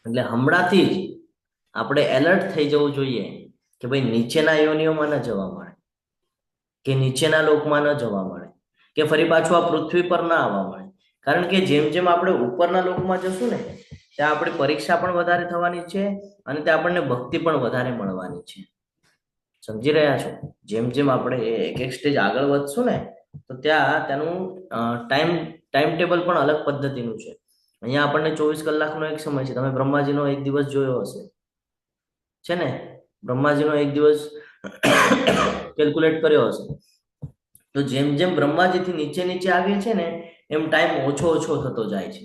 એટલે હમણાંથી જ આપણે એલર્ટ થઈ જવું જોઈએ કે ભાઈ નીચેના યોનિઓમાં ન જવા મળે, કે નીચેના લોકમાં ન જવા મળે, કે ફરી પાછું આ પૃથ્વી પર ના આવવા મળે. કારણ કે જેમ જેમ આપણે ઉપરના લોકમાં જશું ને ત્યાં આપણી પરીક્ષા પણ વધારે થવાની છે અને ત્યાં આપણને ભક્તિ પણ વધારે મળવાની છે. સમજી રહ્યા છો? જેમ જેમ આપણે એક એક સ્ટેજ આગળ વધશું ને તો ત્યાંનું ટાઈમ ટેબલ પણ અલગ પદ્ધતિનું છે. અહીંયા આપણને 24 કલાકનો એક સમય છે. તમે બ્રહ્માજીનો એક દિવસ જોયો હશે, છે ને? બ્રહ્માજીનો એક દિવસ કેલ્ક્યુલેટ કર્યો હશે. તો જેમ જેમ બ્રહ્માજીથી નીચે નીચે આવીએ છે ને એમ ટાઈમ ઓછો ઓછો થતો જાય છે.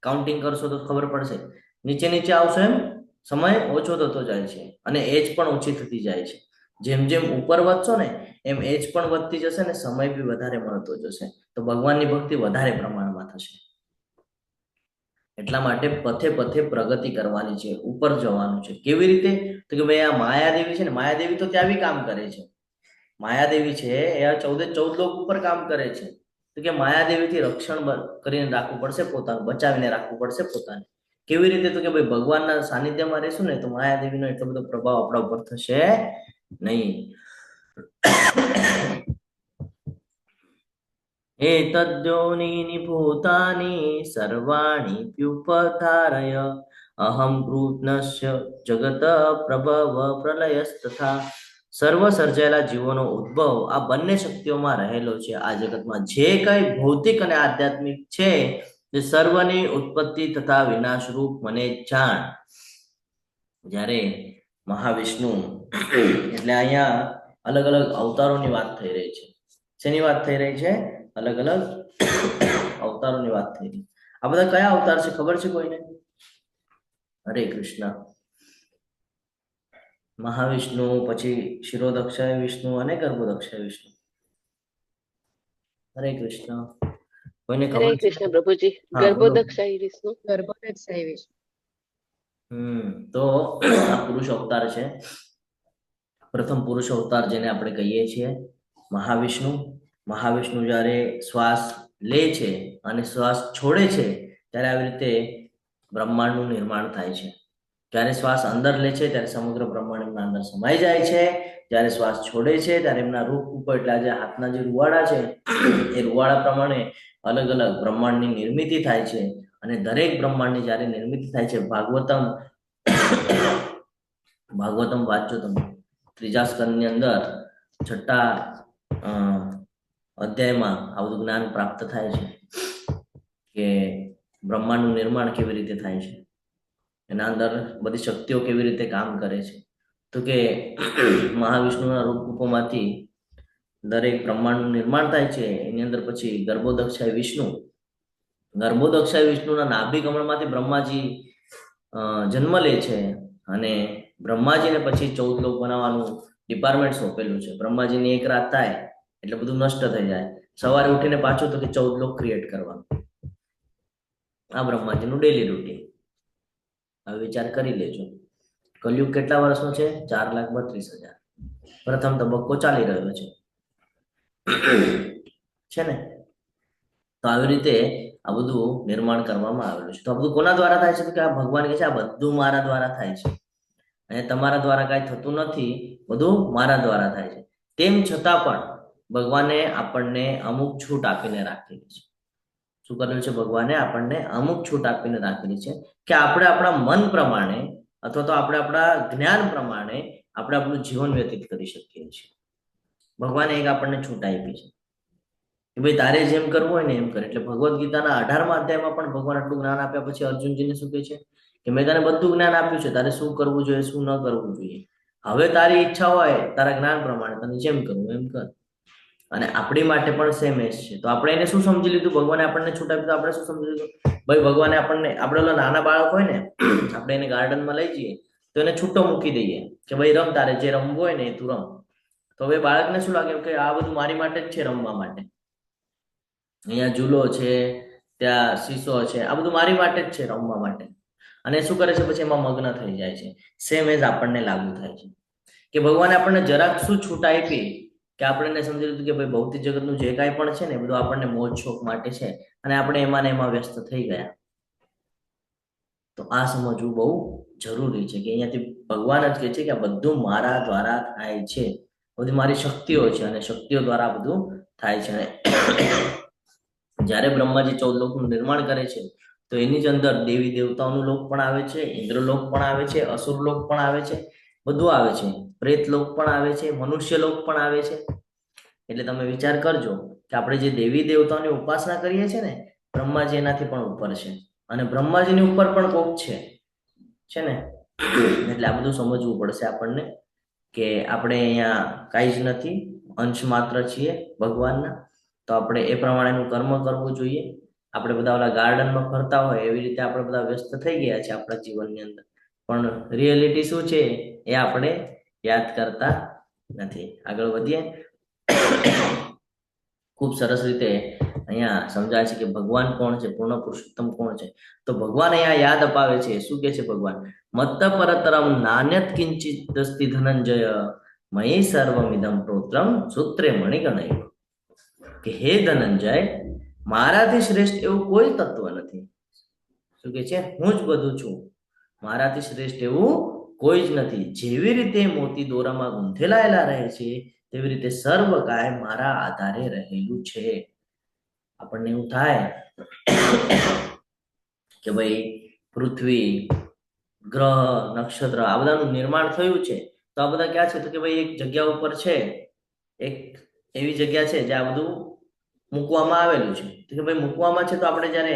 કાઉન્ટિંગ કરશો તો ખબર પડશે. નીચે નીચે આવશો એમ સમય ઓછો થતો જાય છે અને એજ પણ ઓછી થતી જાય છે. જેમ જેમ ઉપર વધશો ને એમ એજ પણ વધતી જશે ને સમય બી વધારે મળતો જશે. તો ભગવાનની ભક્તિ વધારે પ્રમાણમાં થશે. એટલા માટે પથે પથે પ્રગતિ કરવાની છે, ઉપર જવાનું છે. કેવી રીતે? તો કે ભાઈ આ માયાદેવી છે ને, માયાદેવી તો ત્યાં બી કામ કરે છે. માયાદેવી છે એ આ 14 લોક ઉપર કામ કરે છે. તો કે માયાદેવીથી રક્ષણ કરીને રાખવું પડશે, પોતાનું બચાવીને રાખવું પડશે પોતાને. કેવી રીતે? તો કે ભાઈ ભગવાનના સાનિધ્યમાં રહેશું ને તો માયાદેવીનો એટલો બધો પ્રભાવ આપણા ઉપર થશે નહીં. એતદ્યોનીની ભૂતાની સર્વાણી પ્યુપધારય અહમ કૃષ્ણસ્ય જગત પ્રભવ પ્રલયસ્તથા. સર્વ સર્જાયેલા જીવોનો ઉદ્ભવ આ બંને શક્તિઓમાં રહેલો છે. આ જગતમાં જે કઈ ભૌતિક અને આધ્યાત્મિક છે તે સર્વની ઉત્પત્તિ તથા વિનાશ રૂપ મને જાણ. જ્યારે મહાવિષ્ણુ, એટલે અહીંયા અલગ અલગ અવતારોની વાત થઈ રહી છે. શેની વાત થઈ રહી છે? અલગ અલગ અવતારોની વાત થઈ રહી. આ બધા કયા અવતાર છે ખબર છે કોઈને? હરે કૃષ્ણ. મહાવિષ્ણુ, પછી શિરોદક્ષય વિષ્ણુ અને ગર્ભોદક્ષય વિષ્ણુ. હરે કૃષ્ણ. કોઈને હરે ખબર છે? કૃષ્ણ પ્રભુજી. હા, ગર્ભોદક્ષાઈ વિષ્ણુ. ગર્ભોદક્ષાય વિષ્ણુ. તો આ પુરુષ અવતાર છે. પ્રથમ પુરુષ અવતાર જેને આપણે કહીએ છીએ મહાવિષ્ણુ. મહાવિષ્ણુ જ્યારે શ્વાસ લે છે અને શ્વાસ છોડે છે ત્યારે આવી રીતે બ્રહ્માંડનું નિર્માણ થાય છે. જ્યારે શ્વાસ અંદર લે છે ત્યારે સમગ્ર બ્રહ્માંડ એમના અંદર સમાઈ જાય છે. જ્યારે શ્વાસ છોડે છે ત્યારે એમના રૂપ ઉપર, એટલે આજે હાથના જે રૂવાડા છે એ રૂવાડા પ્રમાણે અલગ અલગ બ્રહ્માંડની નિર્મિતિ થાય છે. અને દરેક બ્રહ્માંડની જ્યારે નિર્મિતિ થાય છે, ભાગવતમ વાંચો તમે, 3જા સ્કંદની અંદર 6ઠ્ઠા અધ્યાયમાં આ બધું જ્ઞાન પ્રાપ્ત થાય છે કે બ્રહ્માંડનું નિર્માણ કેવી રીતે થાય છે, એના અંદર બધી શક્તિઓ કેવી રીતે કામ કરે છે. તો કે મહાવિષ્ણુના રૂપમાંથી દરેક બ્રહ્માંડનું નિર્માણ થાય છે એની અંદર પછી ગર્ભોદક્ષાય વિષ્ણુના નાભિ કમળમાંથી બ્રહ્માજી જન્મ લે છે અને બ્રહ્માજીને પછી 14 લોક બનાવવાનું ડિપાર્ટમેન્ટ સોંપેલું છે. બ્રહ્માજીની એક રાત થાય એટલે બધું નષ્ટ થઈ જાય, સવારે ઉઠીને પાછું તો કે 14 લોક ક્રિએટ કરવાનું. આ બ્રહ્માજીનું ડેલી રૂટીન. હવે વિચાર કરી લેજો, કલયુગ કેટલા વર્ષનો છે? 4,32,000. પ્રથમ તબક્કો ચાલી રહ્યો છે ને. તો આવી રીતે આ બધું નિર્માણ કરવામાં આવેલું છે. તો આ બધું કોના દ્વારા થાય છે? તો કે આ ભગવાન કહે છે આ બધું મારા દ્વારા થાય છે અને તમારા દ્વારા કાંઈ થતું નથી, બધું મારા દ્વારા થાય છે. તેમ છતાં પણ ભગવાને આપણને અમુક છૂટ આપીને રાખેલી છે. શું કરેલું છે? ભગવાને આપણને અમુક છૂટ આપીને રાખેલી છે કે આપણે આપણા મન પ્રમાણે અથવા તો આપણે આપણા જ્ઞાન પ્રમાણે આપણે આપણું જીવન વ્યતીત કરી શકીએ છીએ. ભગવાને એક આપણને છૂટ આપી છે કે ભાઈ તારે જેમ કરવું હોય ને એમ કર. એટલે ભગવદ્ ગીતાના 18મા અધ્યાયમાં પણ ભગવાન આટલું જ્ઞાન આપ્યા પછી અર્જુનજીને શું કહે છે કે મેં તને બધું જ્ઞાન આપ્યું છે, તારે શું કરવું જોઈએ શું ન કરવું જોઈએ. હવે તારી ઈચ્છા હોય તારા જ્ઞાન પ્રમાણે તને જેમ કરવું એમ કર. અને આપણી માટે પણ સેમ એજ છે. તો આપણે એને શું સમજી લીધું? ભગવાને આપણને છૂટ આપી તો આપણે શું સમજી લીધું? ભાઈ ભગવાને આપણને, આપણે ઓલા નાના બાળક હોય ને, આપણે એને ગાર્ડનમાં લઈ જઈએ તો એને છૂટો મૂકી દઈએ કે ભાઈ રમ, તારે જે રમવું હોય ને એ તું રમ. તો હવે બાળકને શું લાગે કે આ બધું મારી માટે જ છે, રમવા માટે. અહીંયા ઝૂલો છે, ત્યાં શીશો છે, આ બધું મારી માટે જ છે, રમવા માટે. અને શું કરે છે? પછી એમાં મગ્ન થઈ જાય છે. સેમ એજ આપણને લાગુ થાય છે કે ભગવાને આપણને જરાક શું છૂટ આપી કે આપણે સમજી લીધું કે ભાઈ ભૌતિક જગતનું જે કાંઈ પણ છે ને બધું આપણને મોજ શોખ માટે છે અને આપણે એમાં ને એમાં વ્યસ્ત થઈ ગયા. તો આ સમજવું બહુ જરૂરી છે કે અહીંયાથી ભગવાન જ કહે છે કે આ બધું મારા દ્વારા થાય છે, બધી મારી શક્તિઓ છે અને શક્તિઓ દ્વારા બધું થાય છે. અને જ્યારે બ્રહ્માજી 14 લોકનું નિર્માણ કરે છે તો એની જ અંદર દેવી દેવતાઓનું લોક પણ આવે છે, ઇન્દ્રલોક પણ આવે છે, અસુર લોક પણ આવે છે, બધું આવે છે, પ્રેત લોક પણ આવે છે, મનુષ્ય લોક પણ આવે છે. એટલે તમે વિચાર કરજો કે આપણે જે દેવી દેવતાઓની ઉપાસના કરીએ છીએ ને, બ્રહ્માજી એનાથી પણ ઉપર છે અને બ્રહ્માજીની ઉપર પણ કોક છે ને. એટલે આ બધું સમજવું પડશે આપણને કે આપણે અહીંયા કાંઈ જ નથી, અંશ માત્ર છીએ ભગવાનના. તો આપણે એ પ્રમાણેનું કર્મ કરવું જોઈએ. આપણે બધા ઓલા ગાર્ડનમાં ફરતા હોય એવી રીતે આપણે બધા વ્યસ્ત થઈ ગયા છે આપણા જીવનની અંદર, પણ રિયાલિટી શું છે એ આપણે યાદ કરતા નથી. આગળ વધીએ. ખૂબ સરસ રીતે અહીંયા સમજાય છે કે ભગવાન કોણ છે, પૂર્ણ પુરુષોત્તમ કોણ છે. તો ભગવાન અહીંયા યાદ અપાવે છે. શું કે છે ભગવાન? મત્ત પરતરમ નાન્યત કિંચિત દસ્તિ ધનંજય મયી સર્વમિદમ પ્રોત્રમ સૂત્રે મણિગણૈ. કે હે ધનંજય, મારાથી શ્રેષ્ઠ એવું કોઈ તત્વ નથી. શું કે છે? હું જ બધું છું, મારાથી શ્રેષ્ઠ એવું કોઈ જ નથી. જેવી રીતે મોતી દોરામાં ગૂંથેલાયેલા રહે છે તેવી રીતે સર્વ કાય મારા આધારે રહેલું છે. આપણને એવું થાય કે ભાઈ પૃથ્વી, ગ્રહ, નક્ષત્ર આ બધાનું નિર્માણ થયું છે તો આ બધા ક્યાં છે? તો કે ભાઈ એક જગ્યા ઉપર છે, એક એવી જગ્યા છે જ્યાં બધું મૂકવામાં આવેલું છે. તો કે ભાઈ મૂકવામાં છે તો આપણે જ્યારે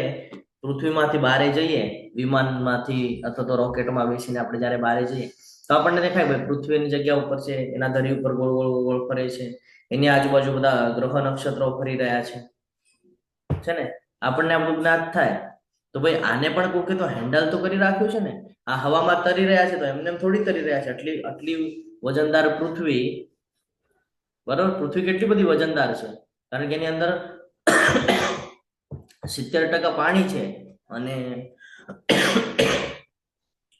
પૃથ્વીમાંથી બહાર જઈએ, વિમાનમાંથી અથવા તો રોકેટમાં બેસીને આપણે જ્યારે બહાર જઈએ તો આપણને દેખાય ભાઈ પૃથ્વીની જગ્યા ઉપર છે, એના ધરી ઉપર ગોળ ગોળ ગોળ ફરે છે, એની આજુબાજુ બધા ગ્રહ નક્ષત્રો ફરી રહ્યા છે ને. આપણને આપણું જ્ઞાત થાય તો ભાઈ આને પણ કોકે તો હેન્ડલ તો કરી રાખ્યું છે ને. આ હવામાં તરી રહ્યા છે તો એમને થોડી તરી રહ્યા છે. આટલી વજનદાર પૃથ્વી, બરોબર? પૃથ્વી કેટલી બધી વજનદાર છે કારણ કે એની અંદર 70% પાણી છે અને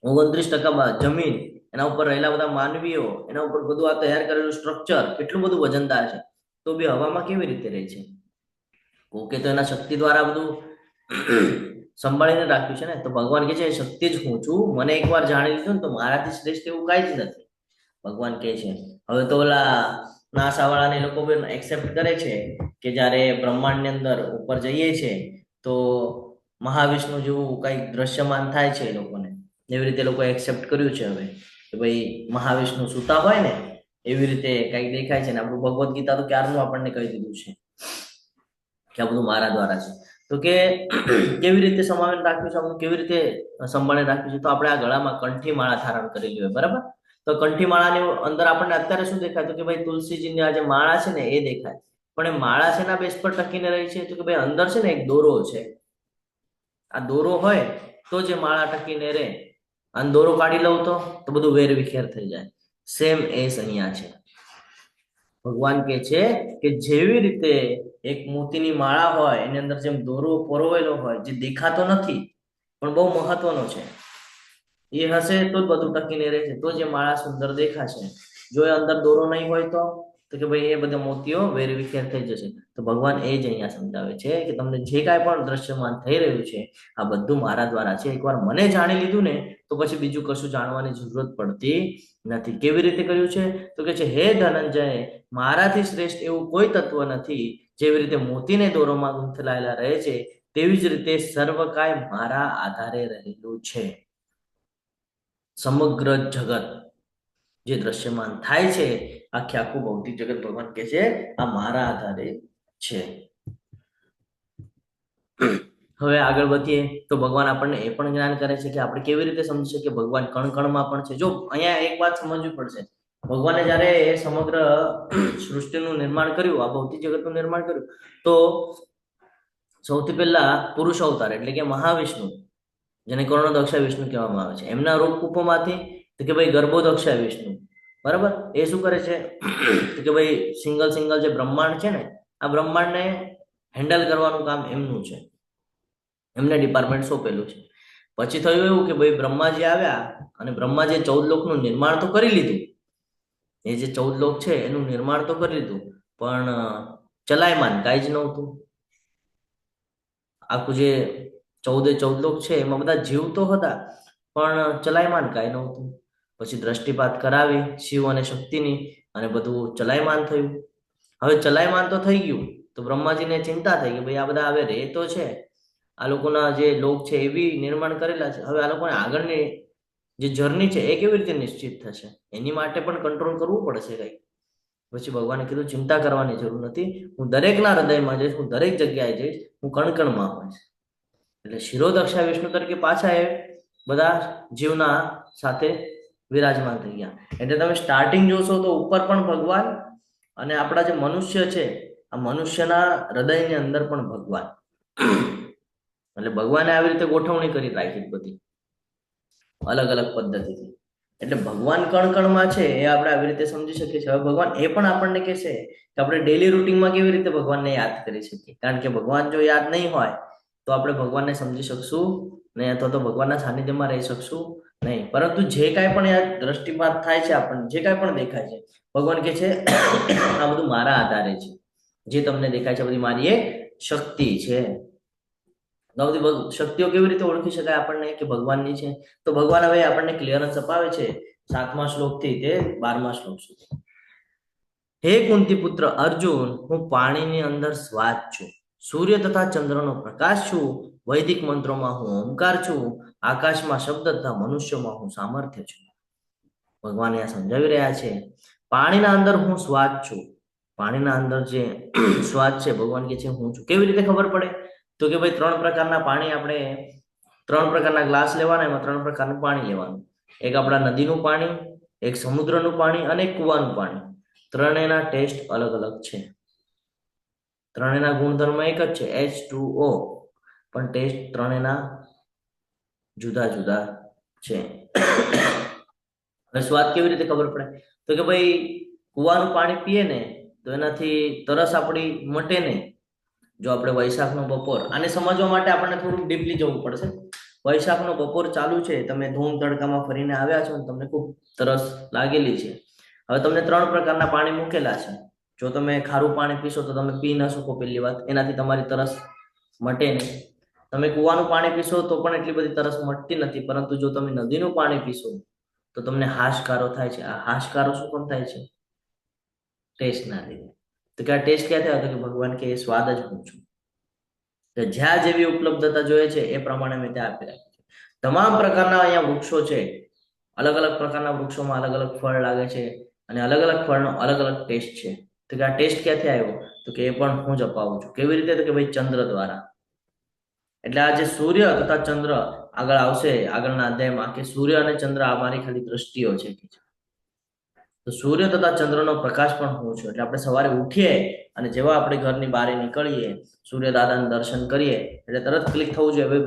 29% જમીન, એના ઉપર રહેલા બધા માનવીઓ, એના ઉપર બધું આ તૈયાર કરેલું સ્ટ્રક્ચર કેટલું બધું વજનદાર છે. તો બી હવામાં કેવી રીતે રહે છે? ઓકે, તો એના શક્તિ દ્વારા બધું સંભાળીને રાખ્યું છે ને. તો ભગવાન કહે છે શક્તિ જ હું છું, મને એકવાર જાણી લીધું ને તો મારાથી શ્રેષ્ઠ એવું કાંઈ જ નથી, ભગવાન કહે છે. હવે તો ઓલા નાસાવાળાને એ લોકો પણ એક્સેપ્ટ કરે છે કે જ્યારે બ્રહ્માંડની અંદર ઉપર જઈએ છે તો મહાવિષ્ણુ જેવું કંઈક દ્રશ્યમાન થાય છે એ લોકોને. એવી રીતે લોકો એક્સેપ્ટ કર્યું છે હવે કે ભાઈ મહાવિષ્ણુ સૂતા હોય ને એવી રીતે કંઈક દેખાય છે. ને આપણું ભગવદ્ ગીતા તો ક્યારનું આપણને કહી દીધું છે કે આ બધું મારા દ્વારા છે. તો કે કેવી રીતે સમાવેશ રાખ્યું છે, આપણું કેવી રીતે સંભાળી રાખ્યું છે? તો આપણે આ ગળામાં કંઠી માળા ધારણ કરેલી હોય, બરાબર? તો કંઠીમાળાની અંદર આપણને અત્યારે શું દેખાય તો કે ભાઈ તુલસીજીની આ જે માળા છે ને એ દેખાય, પણ એ માળા શેના બેઝ પર ટકીને રહી છે તો કે ભાઈ અંદર છે ને એક દોરો છે, આ દોરો હોય તો જે માળા ટકીને રહે, અને દોરો કાઢી લઉં તો બધું વેરવિખેર થઈ જાય. સેમ એસ અહીંયા છે. ભગવાન કે છે કે જેવી રીતે એક મોતીની માળા હોય એની અંદર જેમ દોરો પરોવેલો હોય જે દેખાતો નથી પણ બહુ મહત્વનો છે, એ હશે તો જ બધું ટકીને રહેશે, તો જે માળા સુંદર દેખાશે. જો એ અંદર દોરો નહીં હોય તો કે ભાઈ એ બધા મોતીઓ વેરવિખેર થઈ જશે. તો ભગવાન એ જ અહીંયા સમજાવે છે કે તમને જે કાંઈ પણ દ્રશ્યમાન થઈ રહ્યું છે આ બધું મારા દ્વારા છે. એકવાર મને જાણી લીધું ને તો પછી બીજું કશું જાણવાની જરૂરત પડતી નથી. કેવી રીતે કર્યું છે તો કે છે હે ધનંજય, મારાથી શ્રેષ્ઠ એવું કોઈ તત્વ નથી. જેવી રીતે મોતીને દોરોમાં ગૂંથલાયેલા રહે છે તેવી જ રીતે સર્વકાય મારા આધારે રહેલું છે. સમગ્ર જગત જે દ્રશ્યમાન થાય છે, આખે આખું ભૌતિક જગત ભગવાન કે છે આ મારા આધારે છે. હવે આગળ વધીએ તો ભગવાન આપણને એ પણ જ્ઞાન કરે છે કે આપણે કેવી રીતે સમજી શકીએ ભગવાન કણ કણમાં પણ છે. જો અહીંયા એક વાત સમજવી પડશે, ભગવાને જ્યારે સમગ્ર સૃષ્ટિનું નિર્માણ કર્યું, આ ભૌતિક જગતનું નિર્માણ કર્યું, તો સૌથી પહેલા પુરુષ અવતાર એટલે કે મહાવિષ્ણુ, જેને કર્ણોદક્ષા વિષ્ણુ કહેવામાં આવે છે, એમના રૂપકૂપોમાંથી તો કે ભાઈ ગર્ભોદક્ષા વિષ્ણુ, બરાબર, એ શું કરે છે તો કે ભાઈ સિંગલ જે બ્રહ્માંડ છે ને આ બ્રહ્માંડને હેન્ડલ કરવાનું કામ એમનું છે, એમને ડિપાર્ટમેન્ટ સોંપેલું છે. પછી થયું એવું કે ભાઈ બ્રહ્માજી આવ્યા અને બ્રહ્માજીએ 14 લોકનું નિર્માણ તો કરી લીધું, એ જે 14 લોક છે એનું નિર્માણ તો કરી લીધું, પણ ચલાયમાન કાંઈ જ નહોતું. આખું જે 14 લોક છે એમાં બધા જીવ તો હતા પણ ચલાયમાન કાંઈ નહોતું. પછી દ્રષ્ટિપાત કરાવી શિવ અને શક્તિની અને બધું ચલાયમાન થયું. હવે ચલાયમાન તો થઈ ગયું તો બ્રહ્માજીને ચિંતા થઈ કે ભાઈ આ બધા હવે રે તો છે, આ લોકોના જે લોક છે એ બી નિર્માણ કરેલા છે, હવે આ લોકોને આગળની જે જર્ની છે એ કેવી રીતે નિશ્ચિત થશે, એની માટે પણ કંટ્રોલ કરવું પડશે કંઈક. પછી ભગવાને કીધું ચિંતા કરવાની જરૂર નથી, હું દરેકના હૃદયમાં જઈશ, હું દરેક જગ્યાએ જઈશ, હું કણકણમાં હોઈશ. એટલે શિરોદક્ષા વિષ્ણુ તરીકે પાછા એ બધા જીવના સાથે વિરાજમાન થઈ ગયા. એટલે તમે સ્ટાર્ટિંગ જોશો તો ઉપર પણ ભગવાન અને આપણા જે મનુષ્ય છે આ મનુષ્યના હૃદયની અંદર પણ ભગવાન. એટલે ભગવાને આવી રીતે ગોઠવણી કરી રાખી બધી અલગ અલગ પદ્ધતિથી. એટલે ભગવાન કણ કણમાં છે એ આપણે આવી રીતે સમજી શકીએ છીએ. હવે ભગવાન એ પણ આપણને કહે છે કે આપણે ડેલી રૂટીનમાં કેવી રીતે ભગવાનને યાદ કરી શકીએ, કારણ કે ભગવાન જો યાદ નહીં હોય તો આપણે ભગવાનને સમજી શકશું નહીં, અથવા તો ભગવાનના સાનિધ્યમાં રહી શકશું નહીં. પરંતુ જે કાંઈ પણ યાદ દ્રષ્ટિપાત થાય છે આપણને, જે કાંઈ પણ દેખાય છે, ભગવાન કહે છે આ બધું મારા આધારે છે, જે તમને દેખાય છે બધી મારી એ શક્તિ છે. બધી શક્તિઓ કેવી રીતે ઓળખી શકાય આપણને કે ભગવાનની છે? તો ભગવાન હવે આપણને ક્લિયરન્સ અપાવે છે 7મા શ્લોકથી તે 12મા શ્લોક સુધી. હે કુંતી પુત્ર અર્જુન, હું પાણીની અંદર શ્વાસ છું, સૂર્ય તથા ચંદ્રનો પ્રકાશ છું, વૈદિક મંત્રોમાં હું ઓમકાર છું, આકાશમાં શબ્દ તથા મનુષ્યોમાં હું સામર્થ્ય છું. ભગવાન અહીંયા સમજાવી રહ્યા છે પાણીના અંદર હું શ્વાસ છું. પાણીના અંદર જે શ્વાસ છે ભગવાન કે છે હું છું. કેવી રીતે ખબર પડે તો કે ભાઈ 3 પ્રકારના પાણી, આપણે 3 પ્રકારના ગ્લાસ લેવાના, એમાં 3 પ્રકારનું પાણી લેવાનું. એક આપણા નદીનું પાણી, એક સમુદ્રનું પાણી અને એક કુવાનું પાણી. ત્રણેયના ટેસ્ટ અલગ અલગ છે, ત્રણેયના ગુણધર્મ એક જ છે H2O, પણ ટેસ્ટ ત્રણેયના જુદા જુદા છે. હવે સ્વાદ કેવી રીતે ખબર પડે તો કે ભાઈ કુવાનું પાણી પીએ ને તો એનાથી તરસ આપણી મટે નહીં. જો આપણે વૈશાખનો બપોર, આને સમજવા માટે આપણને થોડું ડીપલી જવું પડશે. વૈશાખનો બપોર ચાલુ છે, તમે ધૂમ તડકામાં ફરીને આવ્યા છો, તમને ખૂબ તરસ લાગેલી છે. હવે તમને 3 પ્રકારના પાણી મૂકેલા છે. જો તમે ખારું પાણી પીશો તો તમે પી ન શકો, પહેલી વાત, એનાથી તમારી તરસ મટે નહીં. તમે કુવાનું પાણી પીશો તો પણ એટલી બધી તરસ મટતી નથી, પરંતુ જો તમે નદીનું પાણી પીશો તો તમને હાશકારો થાય છે. આ હાશકારો શું પણ થાય છે? ટેસ્ટના લીધે. તો કે આ ટેસ્ટ ક્યાં થયો? તો કે ભગવાન કે એ સ્વાદ જ હું છું. તો જ્યાં જેવી ઉપલબ્ધતા જોઈએ છે એ પ્રમાણે મેં ત્યાં આપી રાખ્યું છે. તમામ પ્રકારના અહીંયા વૃક્ષો છે, અલગ અલગ પ્રકારના વૃક્ષોમાં અલગ અલગ ફળ લાગે છે અને અલગ અલગ ફળનો અલગ અલગ ટેસ્ટ છે. તો કે આ ટેસ્ટ ક્યાંથી આવ્યો? તો કે એ પણ હું જ અપાવું છું. કેવી રીતે? તો કે ભાઈ ચંદ્ર દ્વારા. એટલે આ જે સૂર્ય તથા ચંદ્ર આગળ આવશે આગળના અધ્યાયમાં, કે સૂર્ય અને ચંદ્ર આ મારી ખાલી દ્રષ્ટિઓ છે. તો સૂર્ય તથા ચંદ્રનો પ્રકાશ પણ હું છું. એટલે આપણે સવારે ઉઠીએ અને જેવા આપણે ઘરની બહાર નીકળીએ, સૂર્ય દાદાનું દર્શન કરીએ એટલે તરત ક્લિક થવું જોઈએ, હવે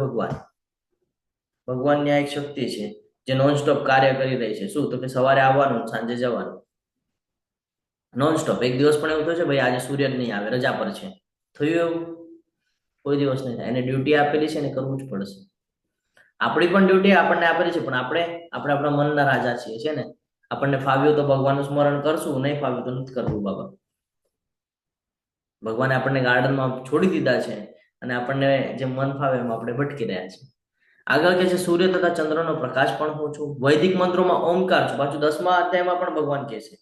ભગવાનની આ એક શક્તિ છે જે નોનસ્ટોપ કાર્ય કરી રહી છે. શું? તો કે સવારે આવવાનું, સાંજે જવાનું, નોનસ્ટોપ. એક દિવસ પણ એવું થયું છે ભાઈ આજે સૂર્ય જ નહીં આવે, રજા પર છે, થયું એવું? કોઈ દિવસ નહીં થાય. એને ડ્યુટી આપેલી છે ને કરવું જ પડશે. આપણી પણ ડ્યુટી આપણને આપેલી છે, પણ આપણે આપણા મનના રાજા છીએ, છે ને. આપણને ફાવ્યું તો ભગવાનનું સ્મરણ કરશું, નહીં ફાવ્યું તો નથી કરવું. બાબા ભગવાને આપણને ગાર્ડનમાં છોડી દીધા છે અને આપણને જે મન ફાવે એમાં આપણે ભટકી રહ્યા છે. આગળ કે છે સૂર્ય તથા ચંદ્રનો પ્રકાશ પણ હું છું. વૈદિક મંત્રોમાં ઓમકાર છું. પાછું 10મા અધ્યાયમાં પણ ભગવાન કહે છે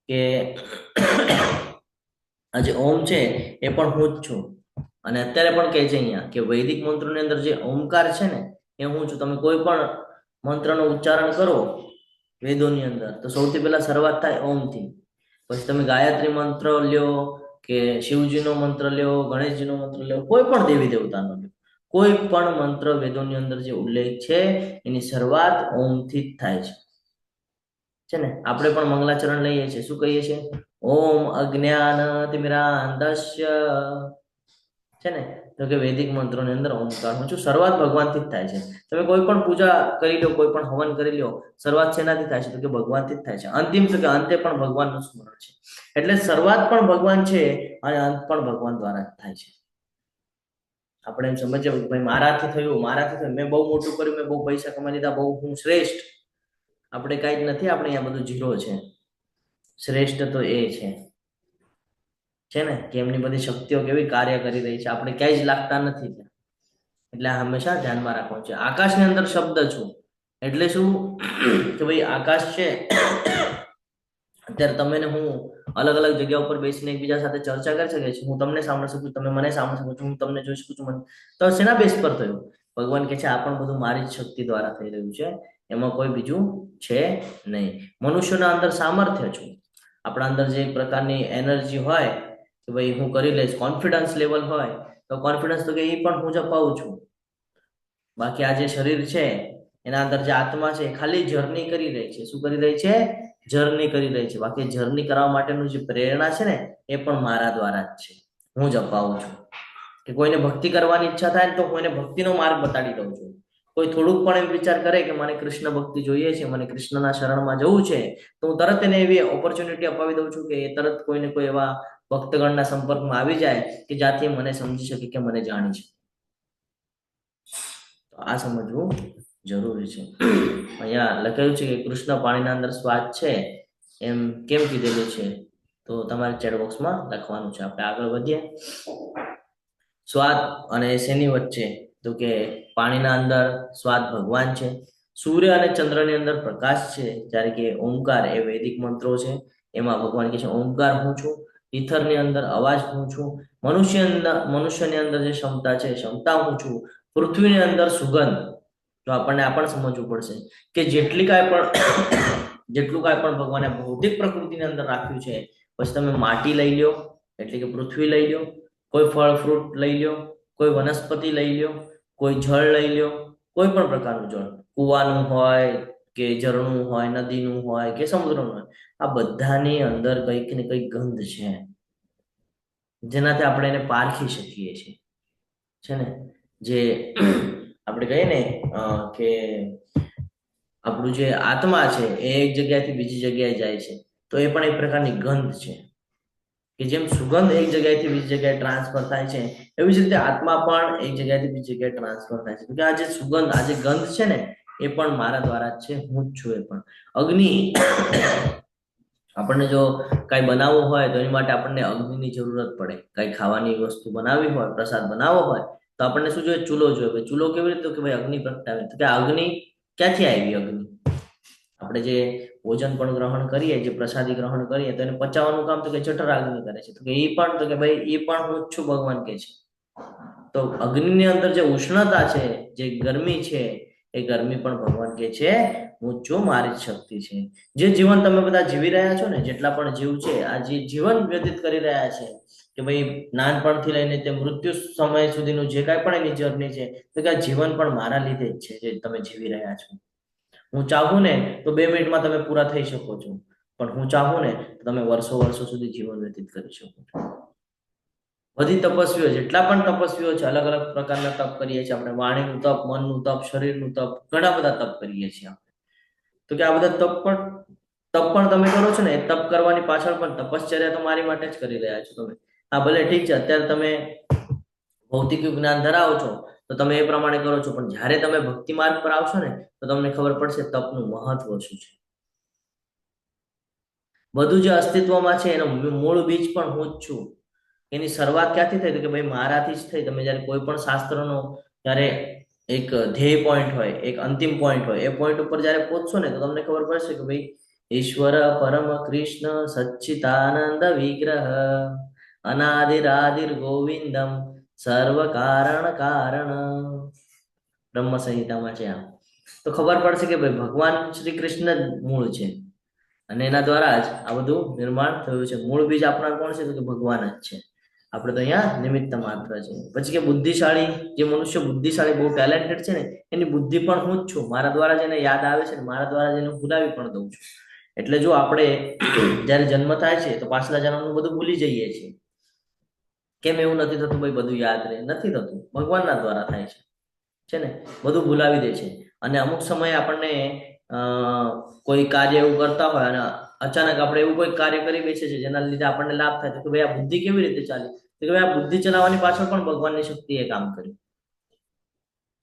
કે આ જે ઓમ છે એ પણ હું જ છું. અને અત્યારે પણ કહે છે અહીંયા કે વૈદિક મંત્રોની અંદર જે ઓમકાર છે ને એ હું છું. તમે કોઈ પણ મંત્રનો ઉચ્ચારણ કરો વેદોની અંદર તો સૌથી પહેલા શરૂઆત થાય ઓમથી. પછી તમે ગાયત્રી મંત્ર લ્યો કે શિવજીનો મંત્ર લ્યો, ગણેશજીનો મંત્ર લ્યો, કોઈ પણ દેવી દેવતાનો લ્યો, કોઈ પણ મંત્ર વેદોની અંદર જે ઉલ્લેખ છે એની શરૂઆત ઓમથી જ થાય છે ને. આપણે પણ મંગલાચરણ લઈએ છીએ, શું કહીએ છીએ? ઓમ અજ્ઞાનતિમિરાંધસ્ય, છે ને. તો કે વૈદિક મંત્રોની અંદર ઓમકાર હું છું. શરૂઆત ભગવાનથી જ થાય છે. તમે કોઈ પણ પૂજા કરી લો, કોઈ પણ હવન કરી લો, શરૂઆત શેનાથી થાય છે? તો કે ભગવાનથી જ થાય છે. અંતિમ તો કે અંતે પણ ભગવાનનું સ્મરણ છે. એટલે શરૂઆત પણ ભગવાન છે અને અંત પણ ભગવાન દ્વારા જ થાય છે. આપણે એમ સમજીએ ભાઈ મારાથી થયું, મેં બહુ મોટું કર્યું, મેં બહુ પૈસા કમાઈ લીધા, બહુ હું શ્રેષ્ઠ. આપણે કઈ જ નથી, આપણે અહીંયા બધું ઝીરો છે. શ્રેષ્ઠ તો એ છે ને કે એમની બધી શક્તિઓ કેવી કાર્ય કરી રહી છે, આપણે ક્યાંય જ લાગતા નથી. એટલે હંમેશા ધ્યાનમાં રાખવાનું છે. આકાશની અંદર શબ્દ છું એટલે શું કે ભાઈ આકાશ છે. અત્યારે તમે ને હું અલગ અલગ જગ્યા ઉપર બેસીને એકબીજા સાથે ચર્ચા કરી શકીએ છીએ. હું તમને સાંભળી શકું, તમે મને સાંભળી શકો છો, હું તમને જોઈ શકું છું. મને તો શેના બેસ પર થયું? ભગવાન કહે છે આ પણ બધું મારી જ શક્તિ દ્વારા થઈ રહ્યું છે, એમાં કોઈ બીજું છે નહીં. મનુષ્યના અંદર સામર્થ્ય છું. આપણા અંદર જે પ્રકારની એનર્જી હોય કે ભાઈ હું કરી લઈશ, કોન્ફિડન્સ લેવલ હોય તો કોન્ફિડન્સ તો કે એ પણ હું જ અપાવું છું. બાકી આ જે શરીર છે એના અંદર જે આત્મા છે એ ખાલી જર્ની કરી રહી છે. શું કરી રહી છે? જર્ની કરી રહી છે. બાકી જર્ની કરવા માટેનું જે પ્રેરણા છે ને એ પણ મારા દ્વારા જ છે, હું જ અપાવું છું. કે કોઈને ભક્તિ કરવાની ઈચ્છા થાય તો હું એને ભક્તિનો માર્ગ બતાડી દઉં છું. કોઈ થોડુંક પણ એમ વિચાર કરે કે મને કૃષ્ણ ભક્તિ જોઈએ છે, મને કૃષ્ણના શરણમાં જવું છે, તો હું તરત એને એવી ઓપોર્ચ્યુનિટી અપાવી દઉં છું કે એ તરત કોઈને કોઈ એવા ભક્તગણના સંપર્કમાં આવી જાય કે જ્યાંથી મને સમજી શકે કે મને જાણી છે. તો આ સમજવું જરૂરી છે. અહીંયા લખેલું છે કે કૃષ્ણ પાણીના અંદર સ્વાદ છે એમ કેમ કીધેલું છે? તો તમારે ચેટ બોક્સમાં લખવાનું છે. આપણે આગળ વધીએ. સ્વાદ અને શેની વચ્ચે? તો કે પાણીના અંદર સ્વાદ ભગવાન છે. સૂર્ય અને ચંદ્રની અંદર પ્રકાશ છે, જ્યારે કે ઓમકાર એ વૈદિક મંત્રો છે. એમાં ભગવાન કહે છે ઓમકાર હું છું. ઈથરની અંદર અવાજ હું છું. મનુષ્યની અંદર જે ક્ષમતા છે ક્ષમતા હું છું. પૃથ્વીની અંદર સુગંધ. તો આપણને આ પણ સમજવું પડશે કે જેટલું કાંઈ પણ ભગવાને ભૌતિક પ્રકૃતિની અંદર રાખ્યું છે, પછી તમે માટી લઈ લો એટલે કે પૃથ્વી લઈ લો, કોઈ ફળ ફ્રૂટ લઈ લો, કોઈ વનસ્પતિ લઈ લો, કોઈ જળ લઈ લો, કોઈ પણ પ્રકારનું જળ, કુવાનું હોય કે ઝરણું હોય, નદીનું હોય કે સમુદ્રનું હોય, આ બધાની અંદર કંઈક ને કંઈક ગંધ છે જેનાથી આપણે એને પારખી શકીએ છીએ, છે ને. જે આપણે કહીએ ને કે આપણું જે આત્મા છે એ એક જગ્યાએથી બીજી જગ્યાએ જાય છે, તો એ પણ એક પ્રકારની ગંધ છે. કે જેમ સુગંધ એક જગ્યાએથી બીજી જગ્યાએ ટ્રાન્સફર થાય છે, એવી જ રીતે આત્મા પણ એક જગ્યાએથી બીજી જગ્યાએ ટ્રાન્સફર થાય છે. કે આ જે સુગંધ, આ જે ગંધ છે ને એ પણ મારા દ્વારા જ છે, હું જ છું. એ પણ અગ્નિ, આપણને જો કઈ બનાવવું હોય તો એની માટે આપણને અગ્નિની જરૂરત પડે. કઈ ખાવાની વસ્તુ બનાવવી હોય, પ્રસાદ બનાવવો હોય તો આપણને શું જોઈએ? ચૂલો જોઈએ. ચૂલો કેવી રીતે? કે ભાઈ અગ્નિ પ્રગટાવે. તો કે અગ્નિ ક્યાંથી આવી? અગ્નિ આપણે જે ભોજન પણ ગ્રહણ કરીએ, જે પ્રસાદી ગ્રહણ કરીએ તો એને પચાવવાનું કામ તો કે જઠરાગ્નિ કરે છે. તો કે એ પણ તો કે ભાઈ એ પણ હું જ છું, ભગવાન કહે છે. તો અગ્નિની અંદર જે ઉષ્ણતા છે, જે ગરમી છે, એ ગરમી પણ ભગવાન કહે છે હું જ છું, મારી જ શક્તિ છે. જે જીવન તમે બધા જીવી રહ્યા છો ને, જેટલા પણ જીવ છે, આ જે જીવન વ્યતીત કરી રહ્યા છે કે ભાઈ નાનપણથી લઈને તે મૃત્યુ સમય સુધીનું જે કાંઈ પણ એની જર્ની છે, તો કે આ જીવન પણ મારા લીધે જ છે જે તમે જીવી રહ્યા છો. હું ચાહું ને તો 2 મિનિટમાં તમે પૂરા થઈ શકો છો. પણ હું ચાહું ને તો તમે વર્ષો વર્ષો સુધી જીવન વ્યતીત કરી શકો છો. બધી તપસ્વીઓ, જેટલા પણ તપસ્વીઓ છે, અલગ અલગ પ્રકારના તપ કરીએ છીએ આપણે. વાણીનું તપ, મનનું તપ, શરીરનું તપ, ઘણા બધા તપ કરીએ છીએ આપણે. તો કે આ બધા તપ પણ તમે કરો છો ને, એ તપ કરવાની પાછળ પણ તપશ્ચર્યા તો મારી માટે જ કરી રહ્યા છો તમે. હા ભલે ઠીક છે, અત્યારે તમે ભૌતિક જ્ઞાન ધરાવો છો તો તમે એ પ્રમાણે કરો છો, પણ જ્યારે તમે ભક્તિ માર્ગ પર આવશો ને તો તમને ખબર પડશે તપનું મહત્વ શું છે. બધું જે અસ્તિત્વમાં છે એનો મૂળ બીજ પણ હું જ છું. એની શરૂઆત ક્યાંથી થઈ? તો કે ભાઈ મારાથી જ થઈ. તમે જ્યારે કોઈ પણ શાસ્ત્રનો જ્યારે એક ધ્યેય પોઈન્ટ હોય, એક અંતિમ પોઈન્ટ હોય, એ પોઈન્ટ ઉપર જ્યારે પહોંચશો ને તો તમને ખબર પડશે કે ભાઈ ઈશ્વર પરમ કૃષ્ણ સચ્ચિદાનંદ વિગ્રહ અનાદિરાદિર ગોવિંદમ સર્વ કારણ બ્રહ્મ સંહિતામાં છે આ. તો ખબર પડશે કે ભાઈ ભગવાન શ્રી કૃષ્ણ જ મૂળ છે અને એના દ્વારા જ આ બધું નિર્માણ થયું છે. મૂળ બીજ આપણા કોણ છે? તો કે ભગવાન જ છે. આપણે તો અહીંયા નિમિત્ત માત્ર છે. પછી કે બુદ્ધિશાળી, જે મનુષ્ય બુદ્ધિશાળી, બહુ ટેલેન્ટેડ છે ને, એની બુદ્ધિ પણ હું જ છું. મારા દ્વારા જેને યાદ આવે છે ને, મારા દ્વારા જેને ભૂલાવી પણ દઉં છું. એટલે જો આપણે જ્યારે જન્મ થાય છે તો પાછલા જન્મનું બધું ભૂલી જઈએ છીએ. કેમ એવું નથી થતું? ભાઈ બધું યાદ રહે? નથી થતું, ભગવાનના દ્વારા થાય છે ને, બધું ભૂલાવી દે છે. અને અમુક સમયે આપણને કોઈ કાર્ય એવું કરતા હોય અને અચાનક આપણે એવું કોઈ કાર્ય કરી બેસીએ છીએ જેના લીધે આપણને લાભ થાય, તો કે ભાઈ આ બુદ્ધિ કેવી રીતે ચાલી? તો કે ભાઈ આ બુદ્ધિ ચલાવવાની પાછળ પણ ભગવાનની શક્તિએ કામ કર્યું